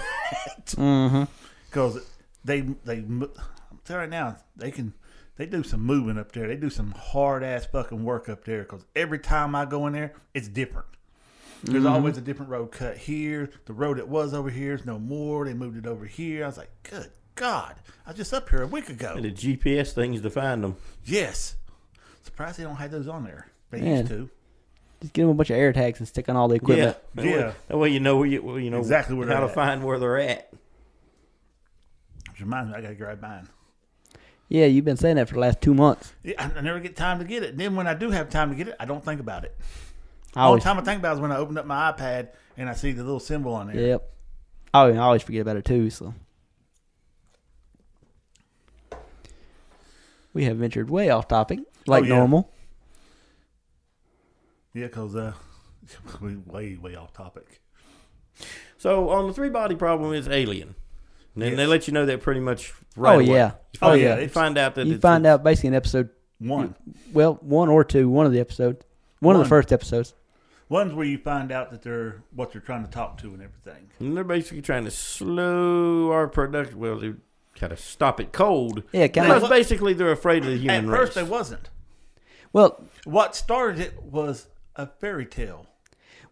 Mm-hmm. Because I'm telling you right now, they do some moving up there. They do some hard ass fucking work up there. Because every time I go in there, it's different. There's always a different road cut here. The road that was over here is no more. They moved it over here. I was like, good God, I was just up here a week ago. And the GPS things to find them. Yes, surprised they don't have those on there. They Man. used to. Just get them a bunch of air tags and stick on all the equipment. Yeah. That way you know where you know Exactly where how they're to at. find where they're at. Which reminds me, I got to grab mine. Yeah, you've been saying that for the last 2 months. Yeah, I never get time to get it. And then when I do have time to get it, I don't think about it. I All always, the time I think about it is when I open up my iPad and I see the little symbol on there. yep. I always forget about it too. So we have ventured way off topic, like yeah. normal. Yeah, because we way off topic. So on the 3-body problem is alien. And then Yes. they let you know that pretty much right away. Yeah. You find, Oh, yeah. You find out that You it's, find out basically in episode One. 1 or 2, one of the episodes, one of the One. first episodes. One's where you find out that they're what they're trying to talk to and everything. And they're basically trying to slow our production. Well, they kind of stop it cold. Yeah, kind Because of. basically they're afraid of the At human first, race. they wasn't. Well, What started it was a fairy tale.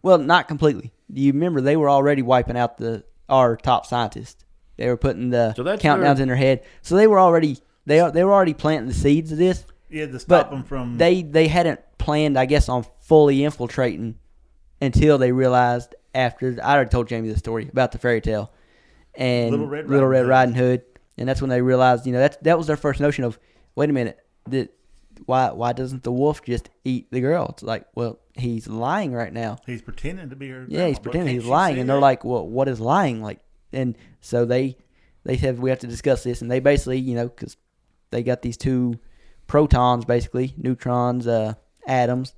Well, not completely. Do you remember they were already wiping out our top scientists? They were putting the So that's countdowns in their head. So they were already they were already planting the seeds of this. Yeah, to stop But them from. they hadn't planned, I guess, on fully infiltrating until they realized after I already told Jamie the story about the fairy tale and Little Red Riding Hood, and that's when they realized, that was their first notion of, wait a minute, why doesn't the wolf just eat the girl? It's like, well, he's lying right now. He's pretending to be her. Yeah, he's pretending he's lying, and they're like, well, what is lying like? And so they said we have to discuss this, and they basically, because they got these two protons, basically neutrons, atoms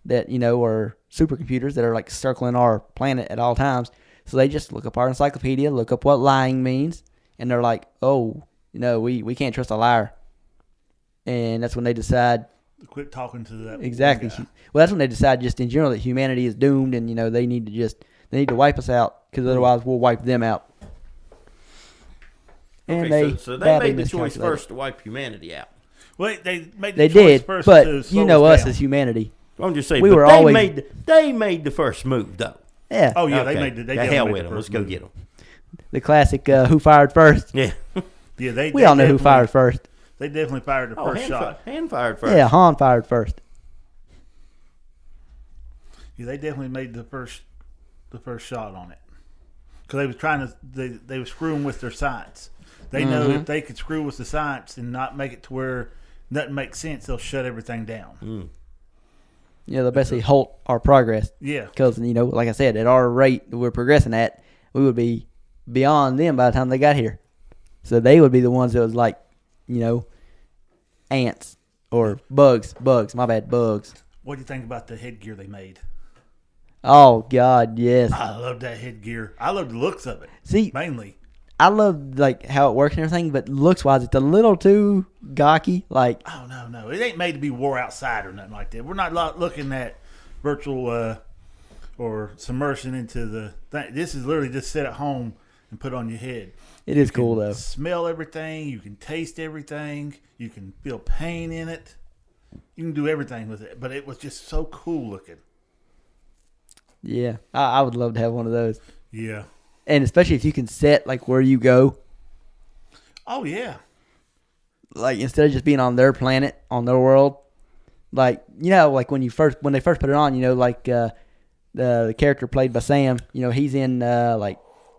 that are supercomputers that are like circling our planet at all times. So they just look up our encyclopedia, look up what lying means, and they're like, oh, we can't trust a liar. And that's when they decide. Quit talking to that. Exactly. Guy. Well, that's when they decide just in general that humanity is doomed, and they need to wipe us out, because otherwise we'll wipe them out. And Okay, so they made the choice first to wipe humanity out. Well, they made They the choice did, first but to slow us down. as humanity. I'm just saying, We but were they always- made the first move though. Yeah. Oh yeah, Okay. they made the. They The definitely hell made with the them. Let's first go move. get them. The classic who fired first. Yeah. Yeah, they. We all know who fired first. They definitely fired the first shot. Hand fired first. Yeah, Han fired first. Yeah, they definitely made the first shot on it, because they was trying to. They were screwing with their science. They know if they could screw with the science and not make it to where nothing makes sense, they'll shut everything down. They'll basically halt our progress. Yeah, Because, like I said, at our rate that we're progressing at, we would be beyond them by the time they got here. So they would be the ones that was like, ants or bugs. My bad, bugs. what do you think about the headgear they made? Oh, God, yes. I love that headgear. I love the looks of it. See, Mainly. I love how it works and everything, but looks-wise, it's a little too gawky. Like, Oh no, it ain't made to be wore outside or nothing like that. We're not looking at virtual or submersion into the thing. This is literally just sit at home and put on your head. it is You cool, can though. Smell everything. You can taste everything. You can feel pain in it. You can do everything with it. But it was just so cool looking. Yeah, I would love to have one of those. Yeah. And especially if you can set, where you go. Oh yeah. Like, instead of just being on their planet, on their world. Like, when they first put it on, the character played by Sam, he's in,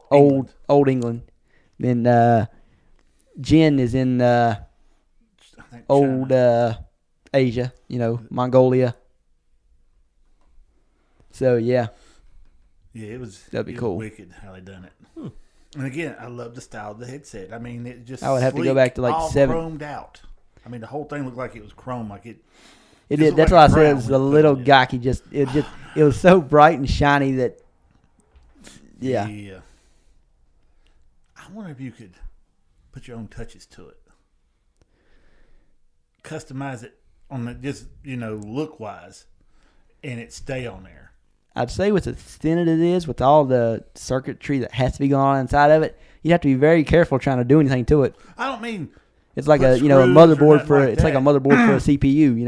old England. Then Jen is in I think old China. Asia, Mongolia. So, yeah. Yeah, it was. That'd be it was cool. Wicked how they done it. And again, I love the style of the headset. I mean, it just. I would have to go sleek, back to, all 7. chromed out. I mean, the whole thing looked like it was chrome, like it. It Just did. That's like why a I said it crown was when a you put little it in. gawky. It was so bright and shiny that, yeah. Yeah. I wonder if you could put your own touches to it. Customize it on the just look wise, and it stay on there. I'd say with as thin as it is, with all the circuitry that has to be going on inside of it, you have to be very careful trying to do anything to it. I don't mean It's like Put a screws or motherboard nothing for like it's like a that. motherboard for a CPU.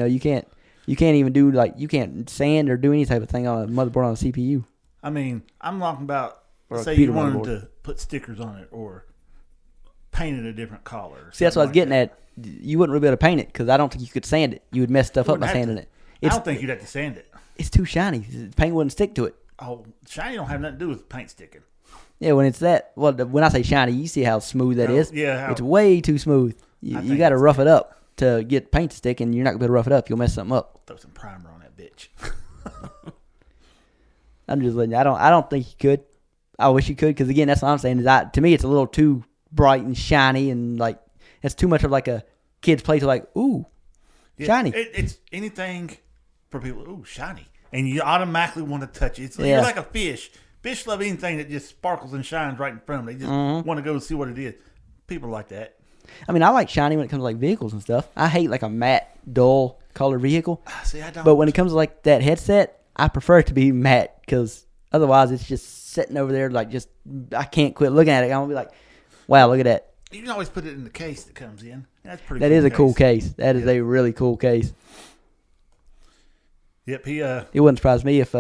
You can't even do you can't sand or do any type of thing on a motherboard on a CPU. I mean, I'm talking about, Or a say you computer wanted motherboard. to put stickers on it or paint it a different color. or See, that's what I was something getting like at. You wouldn't really be able to paint it because I don't think you could sand it. You would mess stuff up by Wouldn't have sanding to. it. that. I It's don't think you'd have to sand it. it's too shiny. The paint wouldn't stick to it. Oh, shiny don't have nothing to do with paint sticking. Yeah, when it's that. Well, when I say shiny, you see how smooth that How- is. yeah, how- It's way too smooth. I You think got to it's rough it up to get paint to stick, and you're not gonna be able to rough it up. You'll mess something up. Throw some primer on that bitch. I'm just letting you. I don't think you could. I wish you could, because again, that's what I'm saying. To me, it's a little too bright and shiny, and it's too much of a kid's play to ooh, Yeah, shiny. It's anything for people. Ooh, shiny, and you automatically want to touch it. It's Yeah. You're like a fish. Fish love anything that just sparkles and shines right in front of them. They just Mm-hmm. want to go see what it is. People are like that. I mean, I like shiny when it comes to vehicles and stuff. I hate a matte, dull color vehicle. See, I don't. But when it comes to that headset, I prefer it to be matte, because otherwise it's just sitting over there I can't quit looking at it. I'm gonna be like, wow, look at that. you can always put it in the case that comes in. That's pretty. That cool is a cool case. That is Yeah. a really cool case. Yep, It wouldn't surprise me if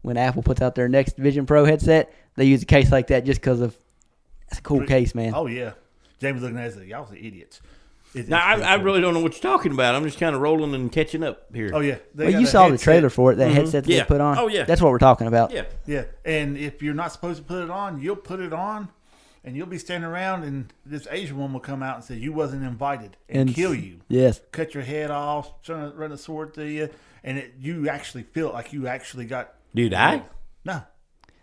when Apple puts out their next Vision Pro headset, they use a case like that just because of it's a cool case, man. Oh yeah, Jamie's looking at us like y'all are idiots. Now, I really don't know what you're talking about. I'm just kind of rolling and catching up here. Oh yeah, Well, you saw the trailer for it, that headset that Yeah. they put on. Oh, yeah. That's what we're talking about. Yeah. Yeah, and if you're not supposed to put it on, you'll put it on, and you'll be standing around, and this Asian woman will come out and say you wasn't invited and kill you, Yes. cut your head off, trying to run a sword through you, and you actually feel like you actually got. Dude, I? No.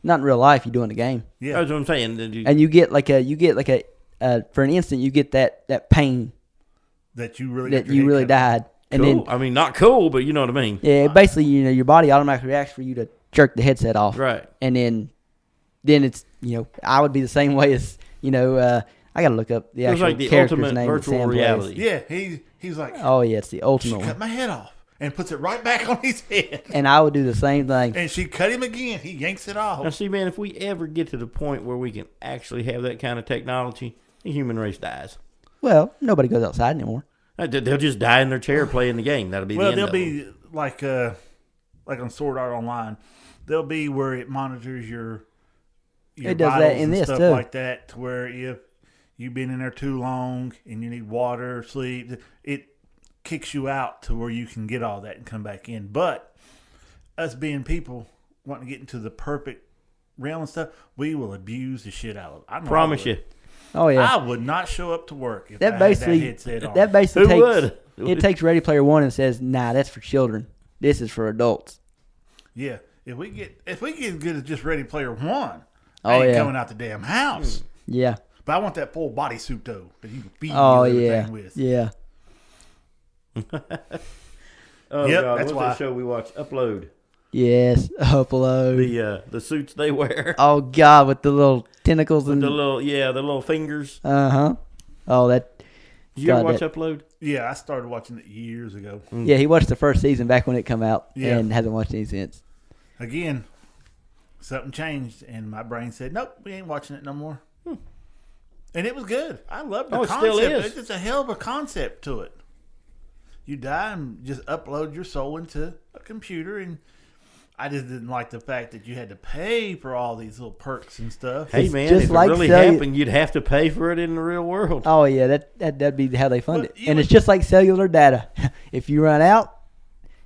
Not in real life. You do it in the game, Yeah. That's what I'm saying. and you get like a for an instant you get that pain That you really. that you really died, and cool. then I mean, not cool, but you know what I mean. yeah, basically your body automatically reacts for you to jerk the headset off, Right. and then it's I would be the same way as I gotta look up the It was actual like the character's ultimate name that virtual Sam plays. reality. Yeah, he's like, Oh yeah, it's the she ultimate cut one, my head off and puts it right back on his head, and I would do the same thing. and she cut him again. He yanks it off. Now, see, man, if we ever get to the point where we can actually have that kind of technology, the human race dies. Well, nobody goes outside anymore. They'll just die in their chair playing the game. That'll be Well, the end there'll of them. be like on Sword Art Online, there'll be where it monitors your It does that vitals in and this, stuff too. like that, to where if you've been in there too long and you need water, sleep, it kicks you out to where you can get all that and come back in. But us being people wanting to get into the perfect realm and stuff, we will abuse the shit out of it. I know Promise I you. would. Oh yeah, I would not show up to work if I that had basically that headset on. that basically Who takes would? it takes Ready Player One and says, nah, that's for children. This is for adults. Yeah, if we get as good as just Ready Player One, Oh, I ain't yeah. coming out the damn house. Yeah. But I want that full bodysuit though that you can feed Oh everything yeah. with. Yeah. Oh, Yep, God. that's What's why. that show we watch? Upload. Yes. Upload. The suits they wear. Oh God, with the little tentacles and The little fingers. Oh, that. Did you ever God, watch that- Upload? Yeah, I started watching it years ago. Yeah, he watched the first season back when it come out, Yeah. and hasn't watched any since. Again, something changed, and my brain said, "Nope, we ain't watching it no more." And it was good. I loved the Oh, it concept. still is. It's just a hell of a concept to it. You die and just upload your soul into a computer, and I just didn't like the fact that you had to pay for all these little perks and stuff. Hey, It's man, just if like it really cellu- happened, you'd have to pay for it in the real world. Oh yeah, that'd be how they fund But it, you and it's would- just like cellular data. If you run out,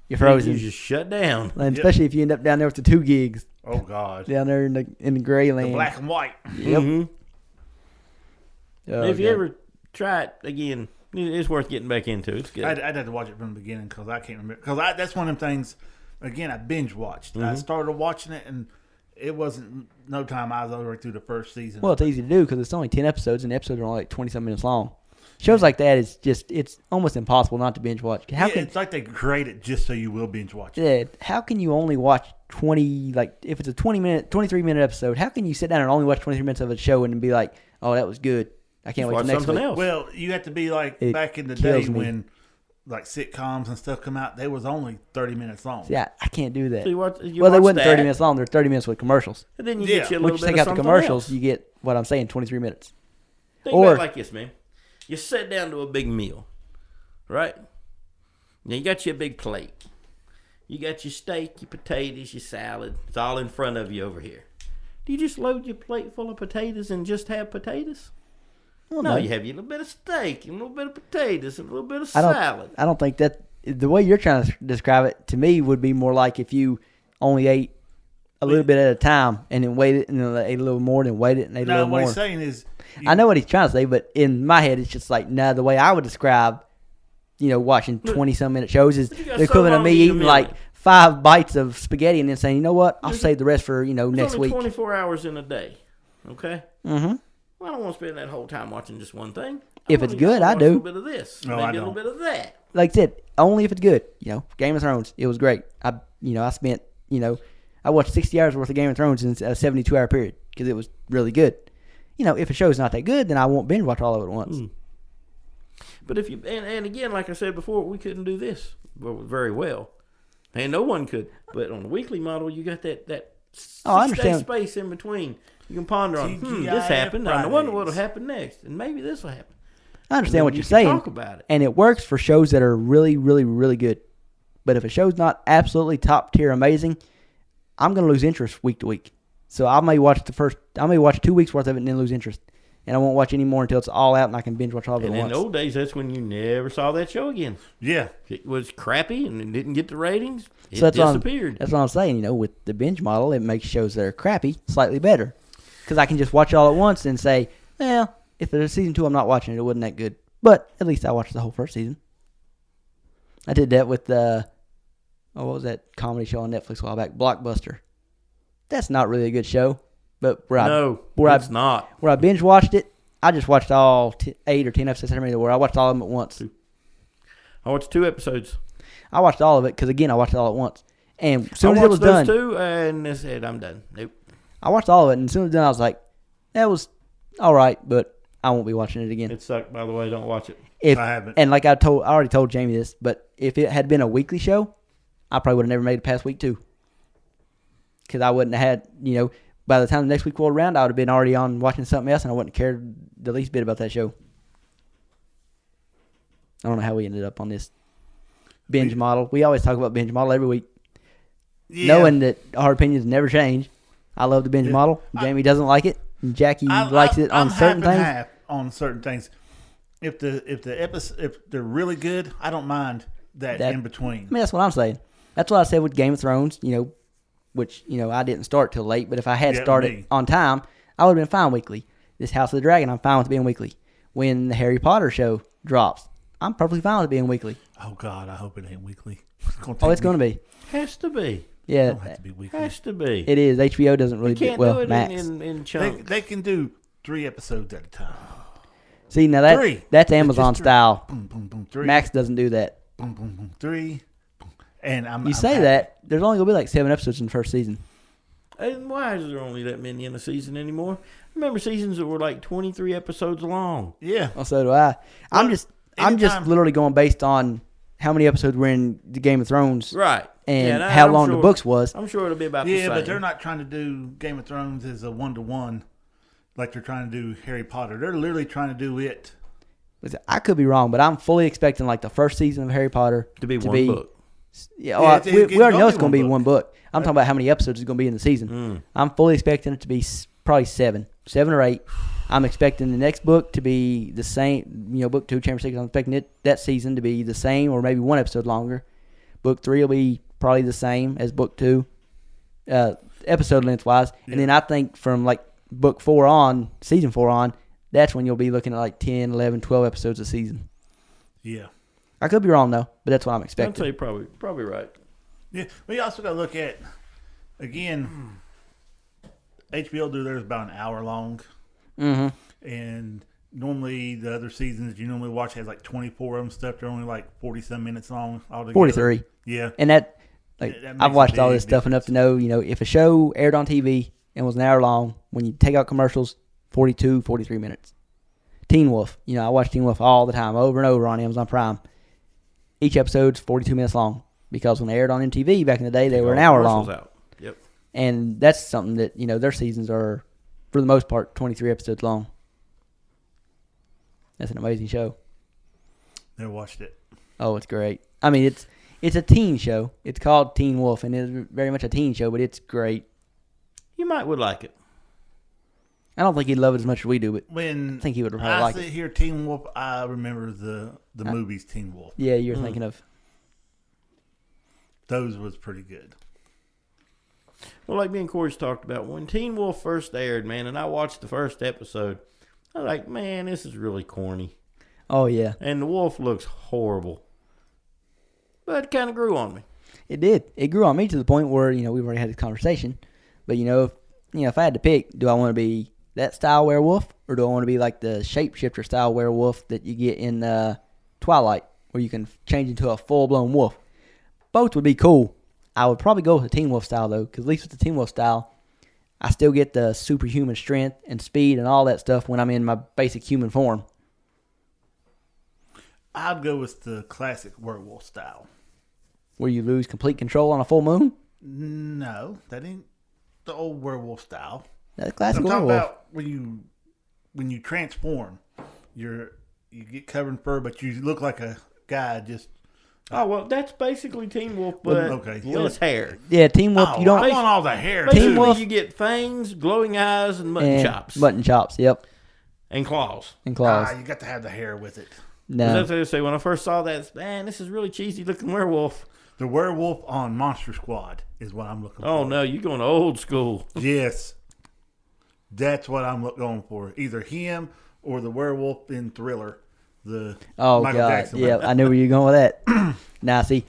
you're frozen, You just shut down. and especially if you end up down there with the 2 gigs Oh God, down there in the gray the land. black and white. Yep. Mhm. Oh, If you God. ever try it again, it's worth getting back into. It's good. I'd have to watch it from the beginning because I can't remember. Because that's one of them things. Again, I binge watched. Mm-hmm. I started watching it, and it wasn't no time. I was over through the first season. Well, it's easy to do because it's only 10 episodes, and the episodes are only like 20-some minutes long. Shows like that is just, it's almost impossible not to binge watch. How yeah, can it's like they create it just so you will binge watch it. yeah, how can you only watch 20, like, if it's a 23-minute episode, how can you sit down and only watch 23 minutes of a show and be like, oh, that was good. I can't wait Watch till next something week. else. Well, you have to be like It back in the day kills me. when like sitcoms and stuff come out. They was only 30 minutes long. Yeah, I can't do that. So you Well, watch they that, wasn't 30 minutes long. They're 30 minutes with commercials. and then you Yeah. get you a Once little you bit take of out the something commercials, else. you get what I'm saying, 23 minutes. Think Or- about it like this, man. You sit down to a big meal, right? Now you got your big plate. You got your steak, your potatoes, your salad. It's all in front of you over here. Do you just load your plate full of potatoes and just have potatoes? Well, No, you have your little bit of steak and a little bit of potatoes and a little bit of I don't, salad. I don't think that the way you're trying to describe it to me would be more like if you only ate a little bit at a time and then waited and then ate a little more, then waited and ate a Now, little what more. he's saying is, I know what he's trying to say, but in my head, it's just like, nah, the way I would describe, watching 20-some minute shows is you got the so equivalent of long me to eat a eating meal. like 5 bites of spaghetti and then saying, you know what, I'll There's- save the rest for, There's next only week. 24 hours in a day, okay? Mm-hmm. Well, I don't want to spend that whole time watching just one thing. If it's good, I watch do. A little bit of this, No, maybe I a little don't. bit of that. Like I said, only if it's good. Game of Thrones, it was great. I spent, I watched 60 hours worth of Game of Thrones in a 72-hour period because it was really good. If a show's not that good, then I won't binge watch all of it at once. But if you and again, like I said before, we couldn't do this very well, and no one could. But on the weekly model, you got that Oh, I 6 day understand. space in between. You can ponder on, TGIF this happened. I wonder what'll Fridays. happen next, and maybe this will happen. I understand what You you're can saying, Talk about it. and it works for shows that are really, really, really good. But if a show's not absolutely top tier amazing, I'm going to lose interest week to week. So I may watch 2 weeks worth of it and then lose interest. And I won't watch any more until it's all out and I can binge watch all of it And at in once. the old days, that's when you never saw that show again. Yeah. It was crappy and it didn't get the ratings. It So disappeared. That's what I'm saying. You know, with the binge model, it makes shows that are crappy slightly better. Because I can just watch it all at once and say, well, if there's season 2, I'm not watching it. It wasn't that good. But at least I watched the whole first season. I did that with what was that comedy show on Netflix a while back? Blockbuster. That's not really a good show. But it's not. Where I binge watched it, I just watched all 8 or 10 episodes. Where I watched all of them at once. I watched 2 episodes. I watched all of it because, again, I watched it all at once. And as soon as I it was watched those done, 2 and I said, I'm done. Nope. I watched all of it. And as soon as it was done, I was like, that was all right, but I won't be watching it again. It sucked, by the way. Don't watch it. I haven't. And like I already told Jamie this, but if it had been a weekly show, I probably would have never made it past week 2. Because I wouldn't have had, by the time the next week rolled around, I would have been already on watching something else, and I wouldn't have cared the least bit about that show. I don't know how we ended up on this binge model. We always talk about binge model every week, knowing that our opinions never change. I love the binge model. Jamie doesn't like it. And Jackie likes it on certain things. Half on certain things. If they're really good, I don't mind that in between. I mean, that's what I'm saying. That's what I said with Game of Thrones, which, I didn't start till late. But if I had started on time, I would have been fine weekly. This House of the Dragon, I'm fine with being weekly. When the Harry Potter show drops, I'm perfectly fine with being weekly. Oh, God, I hope it ain't weekly. It's going to be. Has to be. Yeah. Don't have to be weekly. Has to be. It is. HBO doesn't really You can't do well. do it Max. in chunks. They can do 3 episodes at a time. See, now that's Amazon style. Boom, boom, boom, 3. Max doesn't do that. Boom, boom, boom, 3. Boom. And I'm say that, there's only going to be like 7 episodes in the first season. And why is there only that many in a season anymore? Remember seasons that were like 23 episodes long. Yeah. Well, so do I. I'm just literally going based on how many episodes were in the Game of Thrones. Right. And how long the books was. I'm sure it'll be about the same. Yeah, but they're not trying to do Game of Thrones as a 1-to-1 like they're trying to do Harry Potter. They're literally trying to do it. I could be wrong, but I'm fully expecting like the first season of Harry Potter to be one book. Yeah, we already know it's going to be one book. I'm talking about how many episodes it's going to be in the season. I'm fully expecting it to be probably 7 or 8. I'm expecting the next book to be the same. Book 2, Chamber 6. I'm expecting that season to be the same, or maybe 1 episode longer. Book 3 will be probably the same as book 2, episode length wise. Yeah. And then I think from like book 4 on, season 4 on, that's when you'll be looking at like 10, 11, 12 episodes a season. Yeah. I could be wrong though, but that's what I'm expecting. I'd say probably right. Yeah, but you also got to look at, again, HBO do theirs about an hour long. Mm-hmm. And normally the other seasons you normally watch has like 24 of them stuff. They're only like 40-some minutes long altogether. 43. Yeah. And I've watched all this stuff enough to know, if a show aired on TV and was an hour long, when you take out commercials, 42, 43 minutes. Teen Wolf. I watch Teen Wolf all the time, over and over on Amazon Prime. Each episode's 42 minutes long because when they aired on MTV back in the day, they were an hour long. Out. Yep. And that's something that, their seasons are, for the most part, 23 episodes long. That's an amazing show. Never watched it. Oh, it's great. I mean, it's a teen show. It's called Teen Wolf, and it's very much a teen show, but it's great. You would like it. I don't think he'd love it as much as we do, but when I think he would probably like it. I sit here, Teen Wolf, I remember the movies Teen Wolf. Yeah, you're thinking of. Those was pretty good. Well, like me and Corey's talked about, when Teen Wolf first aired, man, and I watched the first episode, I was like, man, this is really corny. Oh, yeah. And the wolf looks horrible. But it kind of grew on me. It did. It grew on me to the point where, we've already had this conversation. But, if I had to pick, do I want to be that style werewolf, or do I want to be like the shapeshifter style werewolf that you get in Twilight, where you can change into a full-blown wolf? Both would be cool. I would probably go with the Teen Wolf style, though, because at least with the Teen Wolf style, I still get the superhuman strength and speed and all that stuff when I'm in my basic human form. I'd go with the classic werewolf style. Where you lose complete control on a full moon? No, that ain't the old werewolf style. That's classic I'm talking werewolf. about when you transform, you get covered in fur, but you look like a guy just Oh, well, that's basically Teen Wolf, but okay. less hair. Yeah, Teen Wolf. Oh, You don't I want all the hair. Basically, Too. you get fangs, glowing eyes, and mutton and chops. Mutton chops. Yep, And claws. and claws. Ah, you got to have the hair with it. No, That's what I say. When I first saw that, man, this is really cheesy looking werewolf. The werewolf on Monster Squad is what I'm looking for. Oh, no, you're going old school. Yes. That's what I'm going for. Either him or the werewolf in Thriller. The oh Michael god, Jackson yeah, one. I knew where you're going with that. Now, see,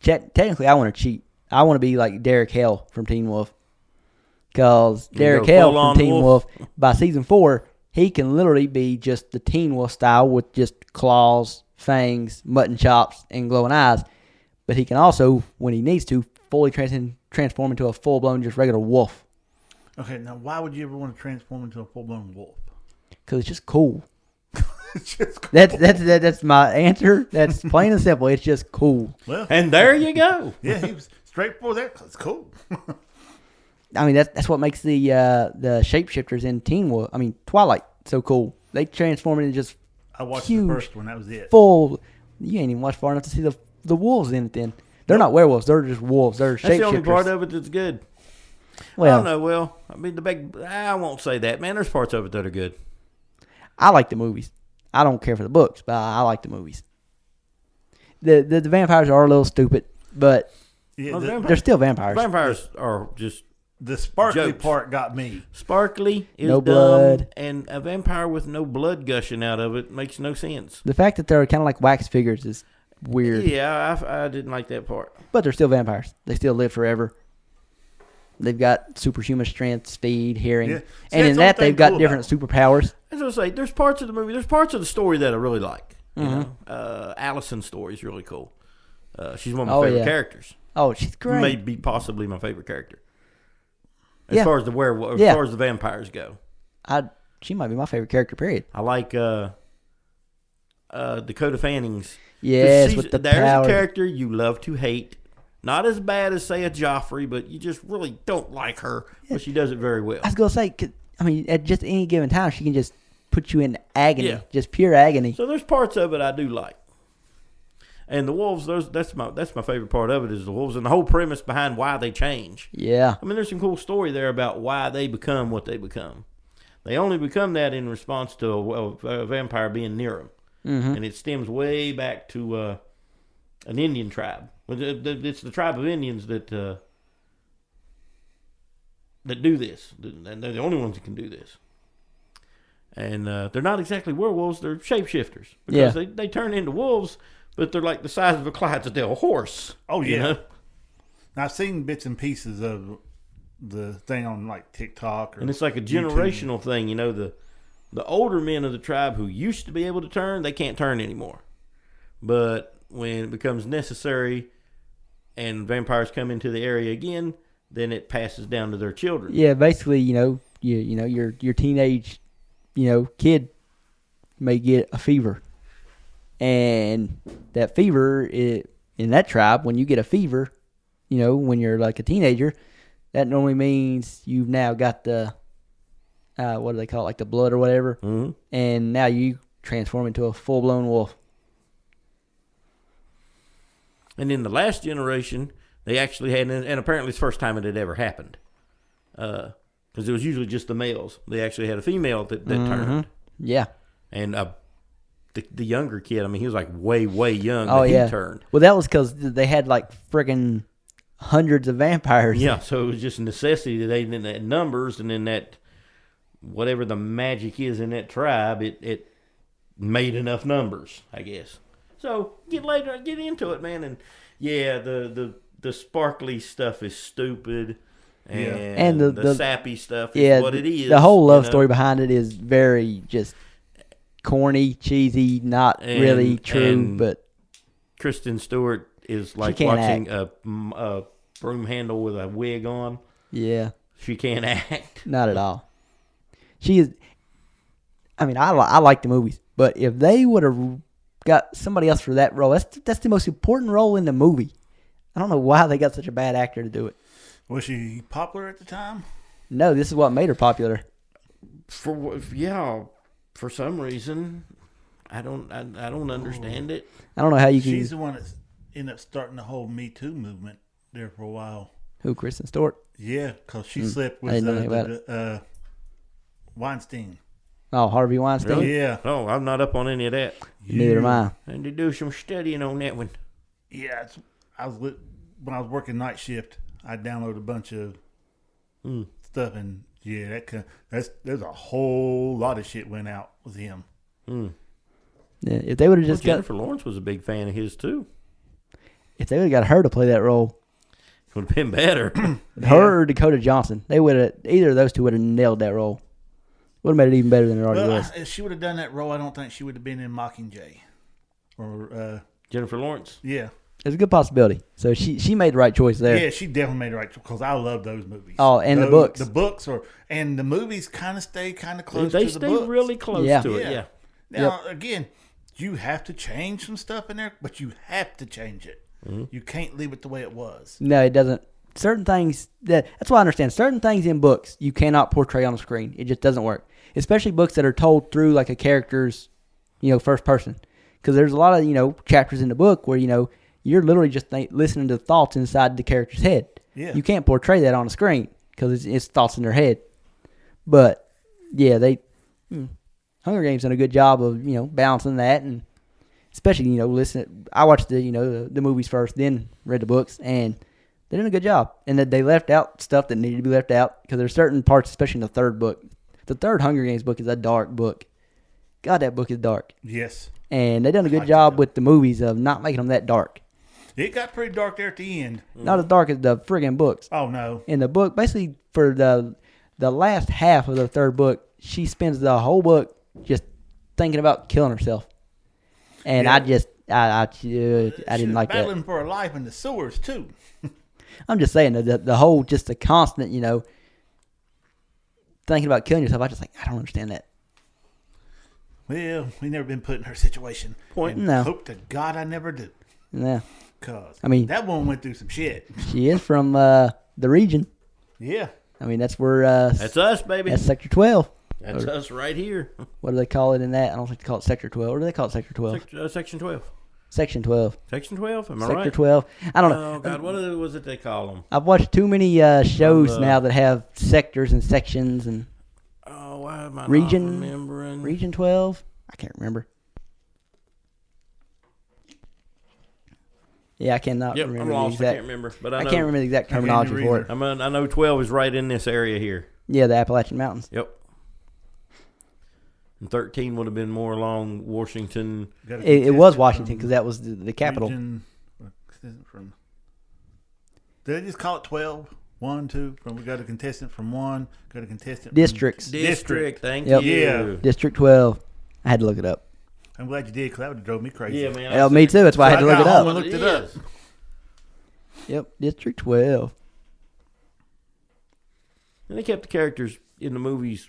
technically, I want to cheat. I want to be like Derek Hale from Teen Wolf, because Derek go Hale full-on from Teen wolf? Wolf by season 4, he can literally be just the Teen Wolf style with just claws, fangs, mutton chops, and glowing eyes. But he can also, when he needs to, fully transform into a full-blown just regular wolf, Okay, now why would you ever want to transform into a full-blown wolf? because it's just cool. It's just cool. That's my answer. That's plain and simple. It's just cool. Well, And there you go. yeah, he was straightforward there. It's cool. I mean, that's what makes the shapeshifters in Teen Wolf, I mean Twilight, so cool. They transform into just I watched Huge. the first one. That was it. full. You ain't even watched far enough to see the wolves in it. Then they're not werewolves. They're just wolves. They're That's the only part shapeshifters. of it that's good. I Well, don't know. Well, I mean, I won't say that, man. There's parts of it that are good. I like the movies. I don't care for the books, but I like the movies. The vampires are a little stupid, but Yeah, Oh, the, vampire- they're still vampires. Vampires are just the sparkly Jokes. part got me. sparkly, is No dumb, blood. and a vampire with no blood gushing out of it makes no sense. The fact that they're kind of like wax figures is weird, Yeah, I didn't like that part. but they're still vampires. They still live forever. They've got superhuman strength, speed, hearing, Yeah. See, and that's in the that only they've thing got cool different about superpowers. As I say, there's parts of the movie, there's parts of the story that I really like. You Mm-hmm. know, Allison's story is really cool. She's one of my Oh, favorite yeah. characters. Oh, she's great. Maybe possibly my favorite character. As Yeah. far as the werewolf, Yeah. as far as the vampires go, She might be my favorite character. Period. I like Dakota Fanning's. 'Cause Yes, with the there's power. a character you love to hate. Not as bad as, say, a Joffrey, but you just really don't like her. But she does it very well. I was gonna say, 'cause, I mean, at just any given time, she can just put you in agony, Yeah. just pure agony. So there's parts of it I do like. And the wolves, that's my favorite part of it is the wolves and the whole premise behind why they change. Yeah, I mean, there's some cool story there about why they become what they become. They only become that in response to a vampire being near them. Mm-hmm. And it stems way back to an Indian tribe. It's the tribe of Indians that do this, and they're the only ones that can do this. And they're not exactly werewolves; they're shapeshifters because Yeah. they turn into wolves, but they're like the size of a Clydesdale horse. Oh, you yeah. know? Now, I've seen bits and pieces of the thing on like TikTok. Or And it's like a YouTube. generational thing. You know, the older men of the tribe who used to be able to turn, they can't turn anymore. But when it becomes necessary and vampires come into the area again, then it passes down to their children. yeah. Basically, your teenage, kid may get a fever, and that fever in that tribe, when you get a fever, when you're like a teenager, that normally means you've now got the what do they call it, like the blood or whatever, Mm-hmm. and now you transform into a full blown wolf. And in the last generation, they actually had, and apparently it's the first time it had ever happened. Because it was usually just the males. They actually had a female that turned. Yeah. And the younger kid, I mean, he was like way, way young. Oh but yeah. He turned. Well, that was because they had like friggin' hundreds of vampires. Yeah, so it was just a necessity that they didn't have numbers, and then that whatever the magic is in that tribe, it made enough numbers, I guess. So get into it, man, and yeah, the sparkly stuff is stupid, and And the sappy stuff is what it is. The whole love you know? story behind it is very just corny, cheesy, not really true, and but Kristen Stewart is like can't watching a broom handle with a wig on. yeah, She can't act. not at all. She is. I mean, I like the movies, but if they would have got somebody else for that role, that's the most important role in the movie. I don't know why they got such a bad actor to do it. Was she popular at the time? No, this is what made her popular. For some reason, I don't understand it. I don't know how you can. She's the one that's ended up starting the whole Me Too movement there for a while. Who, Kristen Stewart? Yeah, because she slept I with didn't know anything about Weinstein. Oh, Harvey Weinstein. Really? Yeah. No, I'm not up on any of that. Neither am I. I need to do some studying on that one. Yeah, when I was working night shift, I downloaded a bunch of stuff, and yeah, there's a whole lot of shit went out with him. Yeah, if they would have just got, Jennifer Lawrence was a big fan of his too. if they would have got her to play that role, It would have been better. her or Dakota Johnson, they would have. Either of those two would have nailed that role. Would have made it even better than it already Well, was. if she would have done that role, I don't think she would have been in Mockingjay. Or Jennifer Lawrence. yeah, There's a good possibility. So she made the right choice there. yeah, she definitely made the right because I love those movies. Oh, and the books. The books and the movies kind of stay kind of close They to the stay books. really close Yeah. to it. Yeah. Yeah. Now again, you have to change some stuff in there, but you have to change it. You can't leave it the way it was. No, it doesn't. Certain things that's why I understand. Certain things in books you cannot portray on the screen. It just doesn't work. Especially books that are told through like a character's, first person. Because there's a lot of chapters in the book where you're literally just listening to the thoughts inside the character's head. Yeah. You can't portray that on the screen because it's thoughts in their head. But yeah, Hunger Games done a good job of balancing that, and especially listen. I watched the movies first, then read the books, and they did a good job. And that they left out stuff that needed to be left out because there's certain parts, especially in the third book. The third Hunger Games book is a dark book. God, that book is dark. Yes. And they done a good job with the movies of not making them that dark. It got pretty dark there at the end. Not as dark as the friggin' books. Oh no. In the book, basically for the last half of the third book, she spends the whole book just thinking about killing herself. And Yeah. I didn't like that. Battling for her life in the sewers too. I'm just saying the whole just the constant thinking about killing yourself. I don't understand that. Well, we never been put in her situation. Point. And No. Hope to God I never do. Yeah, Cause I mean- that woman went through some shit. she is from the region. Yeah. I mean that's where That's us, baby. that's Sector 12. That's us right here. What do they call it in that? I don't think they call it Sector 12. What do they call it? Sector 12. Section 12. Section 12. Section 12? Am I Sector right? 12. I don't know. Oh, God. What was it they call them? I've watched too many shows now that have sectors and sections and Oh, why am I Region- not remembering? Region 12. I can't remember. Yeah, I cannot Yep, I'm remember the lost. I exact. can't remember. But I I know, can't remember the exact can't terminology remember for either. it. I know 12 is right in this area here. Yeah, the Appalachian Mountains. Yep. And 13 would have been more along Washington. Got a It was contestant Washington from because that was the capital. region- from. Did they just call it 12? 1, 2. From we got a contestant from 1. Got a contestant. from- Districts. District. Thank Yep. you. Yeah. District 12. I had to look it up. I'm glad you did because that would have drove me crazy. Yeah, man. Hell, me too. That's why I had to So look it got home up. and looked it up. Yep, District 12. And they kept the characters in the movies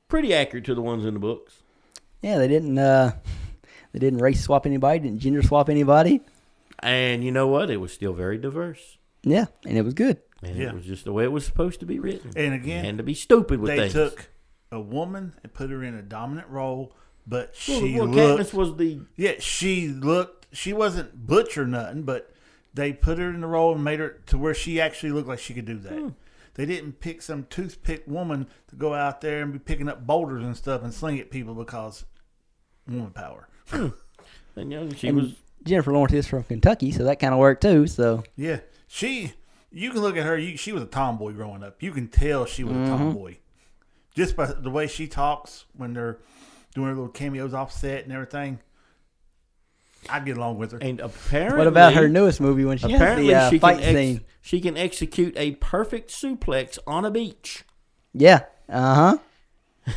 pretty accurate to the ones in the books. Yeah, they didn't race swap anybody, didn't gender swap anybody. And you know what? It was still very diverse. Yeah, and it was good. And Yeah. it was just the way it was supposed to be written. And again, And to be stupid with they things. took a woman and put her in a dominant role, but she well, looked. Katniss was the... Yeah, she looked. She wasn't butch or nothing, but they put her in the role and made her to where she actually looked like she could do that. They didn't pick some toothpick woman to go out there and be picking up boulders and stuff and sling at people because woman power. And, she And was... Jennifer Lawrence is from Kentucky, so that kind of worked too. So Yeah, you can look at her. She was a tomboy growing up. You can tell she was a tomboy just by the way she talks when they're doing her little cameos off set and everything. I'd get along with her. And apparently... what about her newest movie when she has Apparently, the she fight can scene? she can execute a perfect suplex on a beach. Yeah. Uh huh.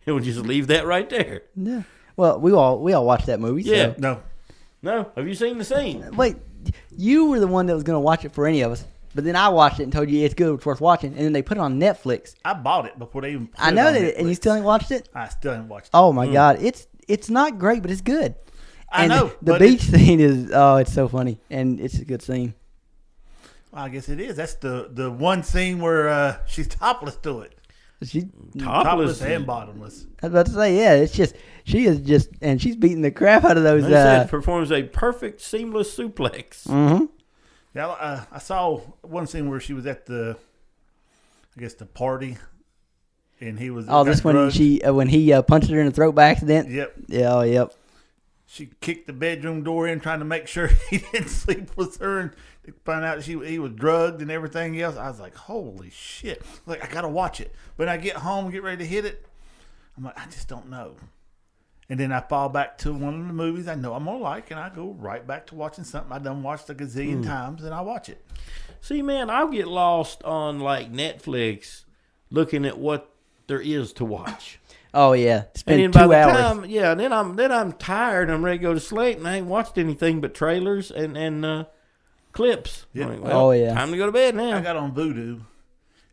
And we'll just leave that right there. Yeah. Well, we all watched that movie. Yeah. So. No, No, have you seen the scene? Wait, you were the one that was going to watch it for any of us, but then I watched it and told you it's good, it's worth watching, and then they put it on Netflix. I bought it before they even. Put I it know on that, and you Netflix. still ain't watched it. I still haven't watched it. Oh my God, it's not great, but it's good. I And know, the but beach scene is it's so funny, and it's a good scene. Well, I guess it is. That's the one scene where she's topless to it. She, Topless and bottomless. I was about to say, yeah, it's just she is just, and she's beating the crap out of those. They said performs a perfect seamless suplex. Mm-hmm. Yeah, I saw one scene where she was at the party, and he was. Oh, this when when he punched her in the throat by accident. Yep. Yeah. Oh, yep. She kicked the bedroom door in, trying to make sure he didn't sleep with her, and they found out he was drugged and everything else. I was like, "Holy shit!" Like, I gotta watch it. But I get home, get ready to hit it. I'm like, I just don't know. And then I fall back to one of the movies I know I'm gonna like, and I go right back to watching something I done watched a gazillion times, and I watch it. See, man, I'll get lost on like Netflix, looking at what there is to watch. Oh yeah, And spend then by 2 the hours. time, yeah, then I'm tired. I'm ready to go to sleep, and I ain't watched anything but trailers and clips. Yeah. I'm like, Oh, yeah. time to go to bed I now. got on Vudu,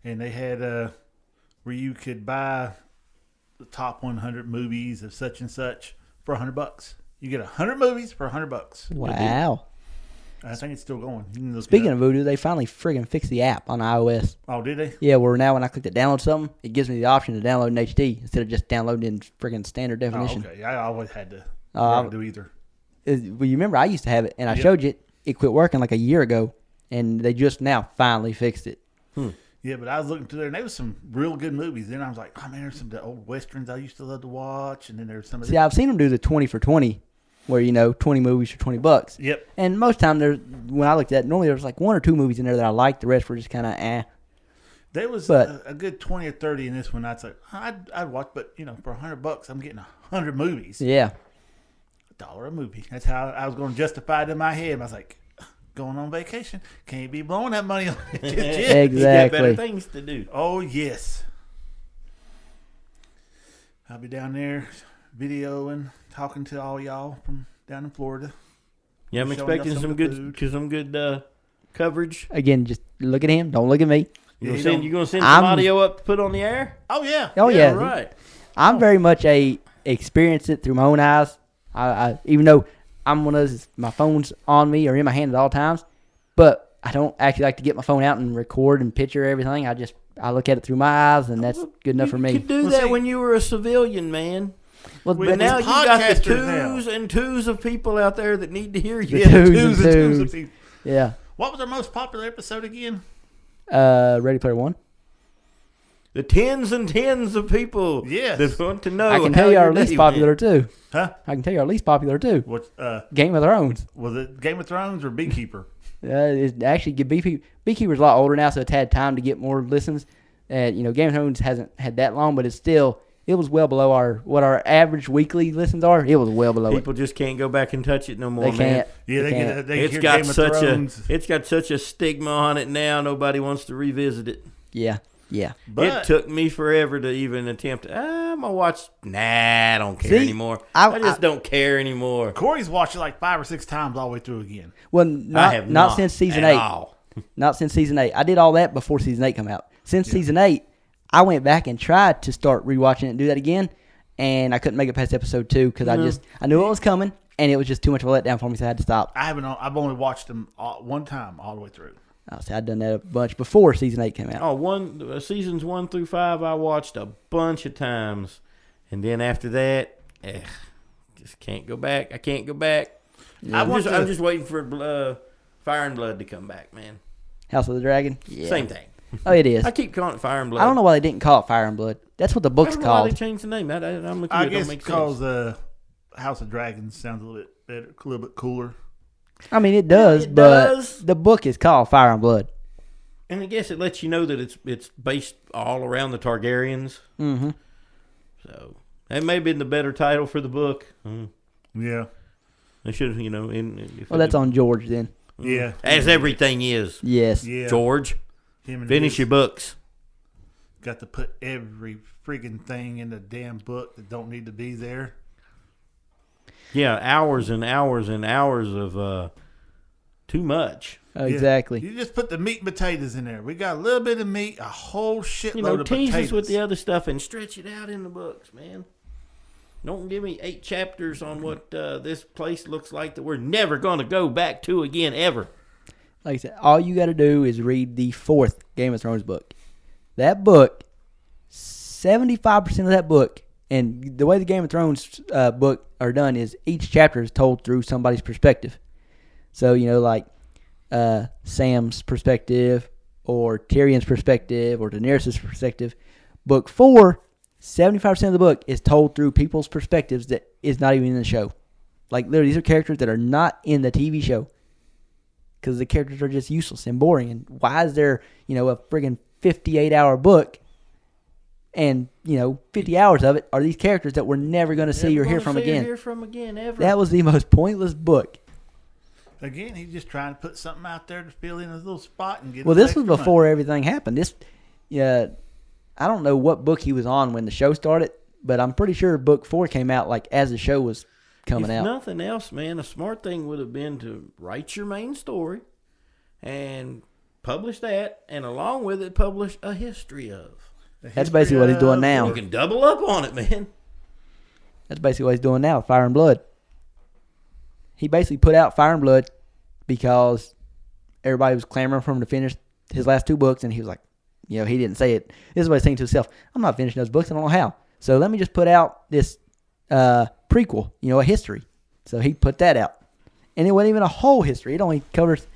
and they had where you could buy the top 100 movies of such and such for $100. You get 100 movies for $100. Wow. I think it's still going. You can look Speaking it up. of Voodoo, they finally friggin' fixed the app on iOS. Oh, did they? Yeah, where now when I click to download something, it gives me the option to download in HD instead of just downloading in friggin' standard Oh, definition. okay. I always had to. Uh, Never do either. Well, you remember I used to have it, and I Yep. showed you it. It quit working like a year ago, and they just now finally fixed it. Yeah, but I was looking through there, and there was some real good movies. Then I was like, oh man, there's some of the old westerns I used to love to watch, and then there's some of See, I've seen them do the 20 for 20, where 20 movies for $20. Yep. And most time when I looked at it, normally there's like 1 or 2 movies in there that I liked. The rest were just kind of eh. There was But- a good 20 or 30 in this one. I'd say I'd watch, but for $100, I'm getting 100 movies. Yeah. $1 a movie. That's how I was going to justify it in my head. I was like, going on vacation, can't be blowing that money on it just yet. You got better Exactly. things to do. Oh yes. I'll be down there videoing, talking to all y'all from down in Florida. Yeah, I'm Showing expecting us some some good, food. some good coverage. Again, just look at him. Don't look at me. You Yeah, gonna send I'm- some audio up to put on the air? Oh yeah. Oh, yeah. Right. I'm very much experience it through my own eyes. I even though I'm one of those, my phone's on me or in my hand at all times, but I don't actually like to get my phone out and record and picture everything. I look at it through my eyes, and that's good enough for You me. could do Well, that see- when you were a civilian, man. Well, We- But now these you got the podcasters now. twos and twos of people out there that need to hear you. Yeah, twos twos and and twos twos. of people. yeah. What was our most popular episode again? Ready Player One. The tens and tens of people Yes. that want to know. I can how tell you our your least day popular went. too. Huh? I can tell you our least popular too. What Game of Thrones. was it? Game of Thrones or Beekeeper? It actually Beekeeper's a lot older now, so it's had time to get more listens. Game of Thrones hasn't had that long, but it was well below what our average weekly listens are. It was well below People just can't go back and touch it no more, They man. can't. Yeah, they can't. get they It's hear got Game of such Thrones. it's got such a stigma on it now. Nobody wants to revisit it. Yeah. Yeah. But It took me forever to even attempt. I'm gonna watch. Nah, I don't care See, anymore. I- I just don't care anymore. Corey's watched it like 5 or 6 times all the way through again. Well, I have not since season at 8. all. Not since season 8. I did all that before season 8 come out. Since season 8, I went back and tried to start rewatching it and do that again, and I couldn't make it past episode 2 because I knew it was coming, and it was just too much of a letdown for me, so I had to stop. I've only watched them one time all the way through. I'd done that a bunch before season 8 came out. Seasons 1 through 5, I watched a bunch of times, and then after that, just can't go back. I can't go back. I'm just waiting for Fire and Blood to come back, man. House of the Dragon? Yeah. Same thing. Oh, it is. I keep calling it Fire and Blood. I don't know why they didn't call it Fire and Blood. That's what the I book's don't know why they called. changed the name. I'm looking I at it. guess Don't make because sense. House of Dragons sounds a little bit better, a little bit cooler. I mean, it does, it but does. the book is called Fire and Blood. And I guess it lets you know that it's based all around the Targaryens. Mm-hmm. So that may have been the better title for the book. Yeah, They should have, Well, that's on George then. yeah, as everything is. Yes. yeah. George, Him and finish his- your books. Got to put every friggin' thing in the damn book that don't need to be there. Yeah, hours and hours and hours of too much. Yeah. Exactly. You just put the meat and potatoes in there. We got a little bit of meat, a whole shitload of Tease potatoes. us with the other stuff and stretch it out in the books, man. Don't give me 8 chapters on what this place looks like that we're never going to go back to again, ever. Like I said, all you got to do is read the 4th Game of Thrones book. That book 75% of that book, and the way the Game of Thrones book are done is each chapter is told through somebody's perspective. So, like Sam's perspective or Tyrion's perspective or Daenerys' perspective. Book 4, 75% of the book is told through people's perspectives that is not even in the show. Like, literally, these are characters that are not in the TV show because the characters are just useless and boring. And why is there, a friggin' 58-hour book and, 50 hours of it are these characters that we're never going to see or hear from again? Hear from again ever. That was the most pointless book. Again, he's just trying to put something out there to fill in a little spot and get. Well, this was before everything happened. I don't know what book he was on when the show started, but I'm pretty sure book 4 came out like as the show was coming out. If nothing else, man, a smart thing would have been to write your main story and publish that, and along with it, publish a history of. That's basically what he's doing now. You can double up on it, man. That's basically what he's doing now, Fire and Blood. He basically put out Fire and Blood because everybody was clamoring for him to finish his last 2 books, and he was like, he didn't say it. This is what he's saying to himself. I'm not finishing those books. I don't know how. So let me just put out this prequel, a history. So he put that out. And it wasn't even a whole history. It only covers,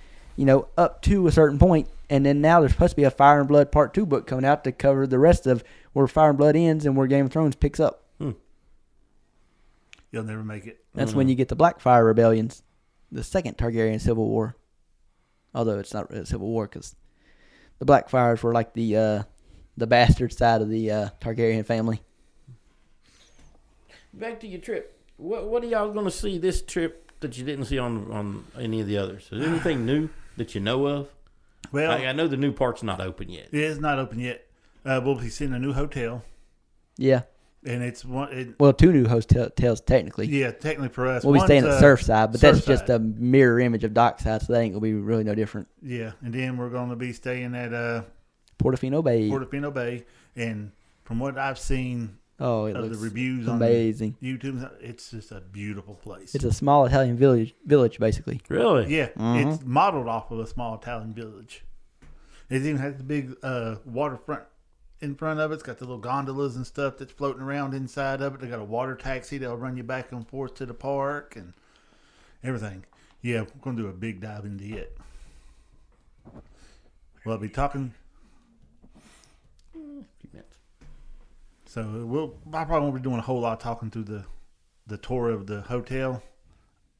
up to a certain point. And then now there's supposed to be a Fire and Blood Part 2 book coming out to cover the rest of where Fire and Blood ends and where Game of Thrones picks up. You'll never make it. That's when you get the Blackfire Rebellions, the second Targaryen Civil War. Although it's not really a civil war because the Blackfires were like the bastard side of the Targaryen family. Back to your trip. What are y'all going to see this trip that you didn't see on any of the others? Is there anything new that you know of? Well, I know the new park's not open yet. It is not open yet. We'll be seeing a new hotel. Yeah. And it's 2 new hotels technically. Yeah, technically for us. We'll be staying at Surfside, but that's just Surfside. a mirror image of Dockside, so that ain't going to be really no different. Yeah, and then we're going to be staying at Portofino Bay. Portofino Bay. And from what I've seen it of looks the reviews amazing. on YouTube, it's just a beautiful place. It's a small Italian village basically. Really? Yeah, It's modeled off of a small Italian village. It even has the big waterfront in front of it. It's got the little gondolas and stuff that's floating around inside of it. They got a water taxi that'll run you back and forth to the park and everything. Yeah, we're going to do a big dive into it. We'll be talking. A few minutes. So I probably won't be doing a whole lot of talking through the tour of the hotel.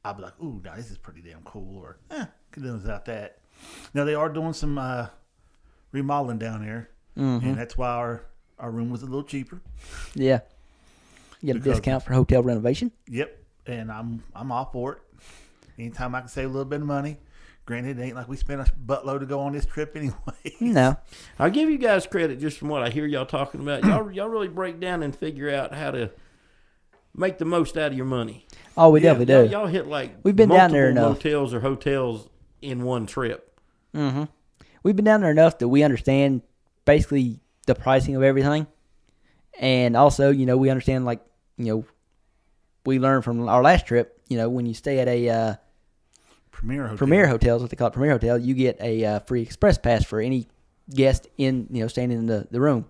I'll be like, ooh, nah, this is pretty damn cool. Or, could do without that. Now, they are doing some remodeling down there. And that's why our room was a little cheaper. Yeah. You get a discount for hotel renovation? Yep. And I'm all for it. Anytime I can save a little bit of money. Granted, it ain't like we spent a buttload to go on this trip anyway. No. I'll give you guys credit just from what I hear y'all talking about. Y'all really break down and figure out how to make the most out of your money. Oh, we definitely do. Y'all hit like we've been down there multiple enough. motels or hotels in one trip. Mm-hmm. We've been down there enough that we understand basically the pricing of everything. And also, we understand we learned from our last trip, when you stay at a Premier Hotel, is what they call it, Premier Hotel, you get a free express pass for any guest in, staying in the room.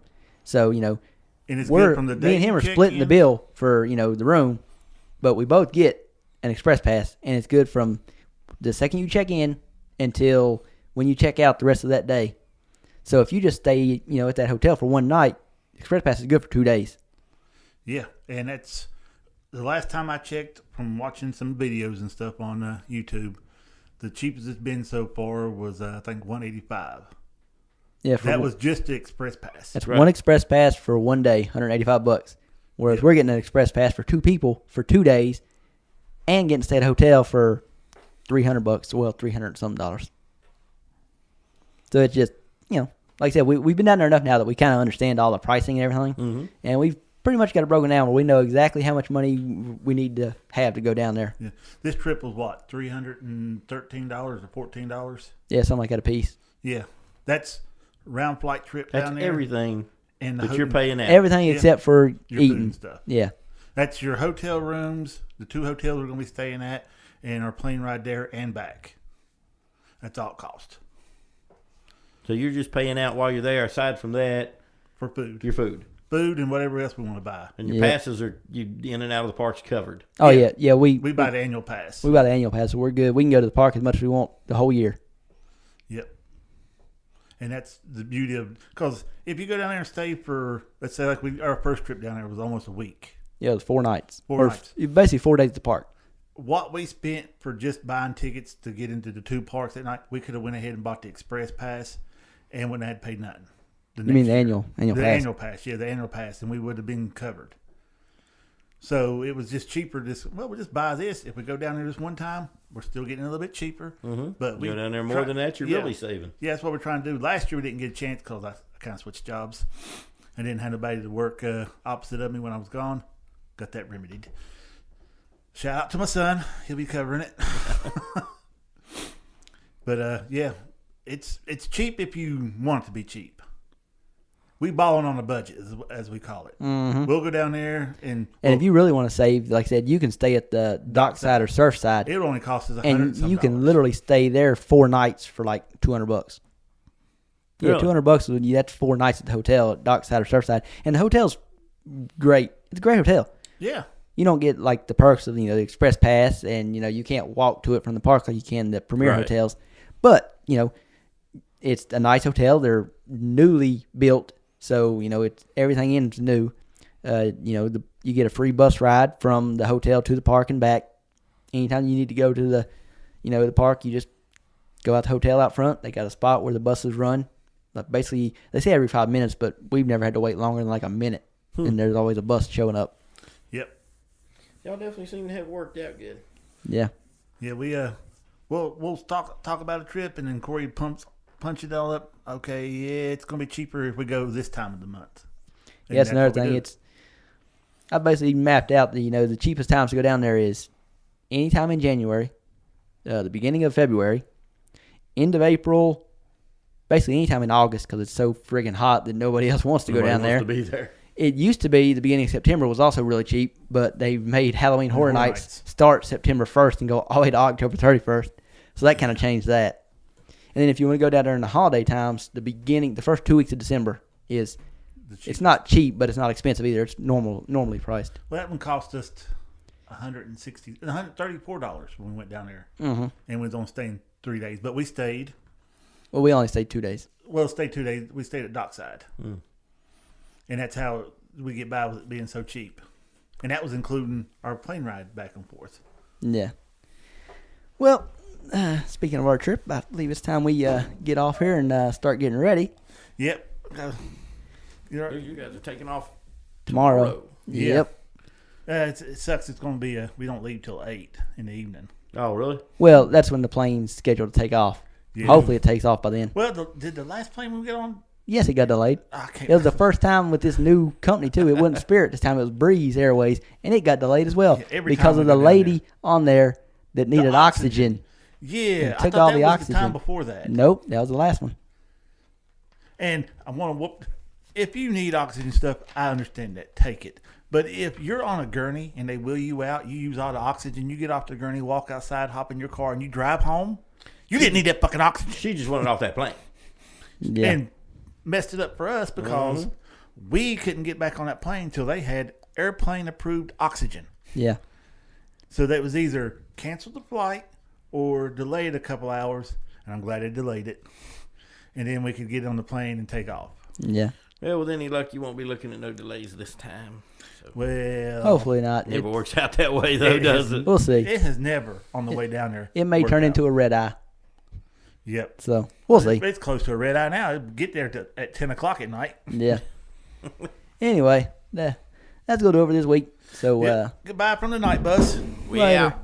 So, and it's me good from the day and him you are check splitting in. the bill for, the room, but we both get an express pass, and it's good from the second you check in until when you check out the rest of that day. So if you just stay, at that hotel for one night, express pass is good for 2 days. Yeah, and that's the last time I checked from watching some videos and stuff on YouTube. The cheapest it's been so far was I think $185. Yeah, That was just the express pass. That's right. One express pass for 1 day, $185. Whereas we're getting an express pass for 2 people for 2 days, and getting to stay at a hotel for $300. Well, $300 something. So it's just, like I said, we've been down there enough now that we kind of understand all the pricing and everything, and we've pretty much got it broken down where we know exactly how much money we need to have to go down there. Yeah. This trip was what, $313 or $14? Yeah, something like that a piece. Yeah, that's round flight trip That's down there. everything and the that you're paying out. Everything except for your food eating. and stuff. Yeah. That's your hotel rooms, the 2 hotels we're going to be staying at, and our plane ride there and back. That's all it cost So you're just paying out while you're there. Aside from that, for food. your food. food, and whatever else we want to buy. And your Yeah. passes are you in and out of the parks covered. Oh Yeah. yeah. We buy the annual pass. we buy the annual pass, so we're good. We can go to the park as much as we want the whole year. Yep. And that's the beauty of, because if you go down there and stay for, let's say like our first trip down there was almost a week. Yeah, it was 4 nights. 4 Or nights. Basically 4 days at the park. What we spent for just buying tickets to get into the 2 parks that night, we could have went ahead and bought the express pass and wouldn't have had to pay nothing. You mean the annual The pass? annual pass, yeah, the annual pass, and we would have been covered. So it was just cheaper. We'll just buy this. If we go down there this one time, we're still getting a little bit cheaper. Mm-hmm. But we go down there more than that, you're really saving. Yeah, that's what we're trying to do. Last year we didn't get a chance because I kind of switched jobs. I didn't have nobody to work opposite of me when I was gone. Got that remedied. Shout out to my son. He'll be covering it. But yeah, it's cheap if you want it to be cheap. We balling on a budget, as we call it. Mm-hmm. We'll go down there and if you really want to save, like I said, you can stay at the dockside or surfside, it only costs us $100 and some you can dollars. literally stay there 4 nights for like $200. Yeah, Really? $200. That's 4 nights at the hotel at dockside or surfside, and the hotel's great. It's a great hotel. Yeah. You don't get like the perks of the express pass, and you can't walk to it from the park like you can the premier Right. hotels. But it's a nice hotel. They're newly built, so it's everything in is new. You get a free bus ride from the hotel to the park and back. Anytime you need to go to the park, you just go out the hotel out front. They got a spot where the buses run. Like basically, they say every 5 minutes, but we've never had to wait longer than like a minute. And there's always a bus showing up. Yep. Y'all definitely seem to have worked out good. Yeah. Yeah, we'll talk about a trip, and then Corey punch it all up. Okay, yeah, it's gonna be cheaper if we go this time of the month. And Yeah, that's another what we thing. do. I basically mapped out the cheapest times to go down there is anytime in January, the beginning of February, end of April, basically anytime in August because it's so friggin' hot that nobody else wants to go Nobody down there. wants to be there. It used to be the beginning of September was also really cheap, but they made Halloween Horror Horror Nights Nights. start September 1st and go all the way to October 31st. So that kind of changed that. And then if you want to go down there in the holiday times, the first 2 weeks of December is it's not cheap, but it's not expensive either. It's normally priced. Well, that one cost us $134 when we went down there, Mm-hmm. and we was only staying 3 days, but we stayed. Well, we only stayed 2 days. Well, stayed 2 days. We stayed at Dockside, Mm. and that's how we get by with it being so cheap. And that was including our plane ride back and forth. Yeah. Well, speaking of our trip, I believe it's time we get off here and start getting ready. Yep. You guys are taking off Tomorrow. Yeah. Yep. It sucks. It's going to be we don't leave till 8 in the evening. Oh, really? Well, that's when the plane's scheduled to take off. Yeah. Hopefully it takes off by then. Well, did the last plane we get on? Yes, it got delayed. I can't. It was the first time with this new company, too. It wasn't Spirit this time. It was Breeze Airways, and it got delayed as well Yeah, every because time of we the go down lady on there that needed oxygen. oxygen. Yeah, And I took thought all that the was oxygen. the time before that. Nope, that was the last one. And I want to whoop. If you need oxygen stuff, I understand that. Take it. But if you're on a gurney and they wheel you out, you use all the oxygen, you get off the gurney, walk outside, hop in your car, and you drive home, you didn't need that fucking oxygen. She just wanted off that plane. Yeah. And messed it up for us because we couldn't get back on that plane until they had airplane approved oxygen. Yeah. So that was either cancel the flight or delay it a couple hours. And I'm glad they delayed it. And then we could get on the plane and take off. Yeah. Well, with any luck, you won't be looking at no delays this time. So Well, Hopefully not. never works out that way, though, does it? We'll see. it has never on the way down there. It may worked turn out. into a red eye. Yep. So we'll see. It's close to a red eye now. Get there at 10 o'clock at night. Yeah. Anyway, that's going to do it for this week. So, Yep. Goodbye from the night bus. We Later. out.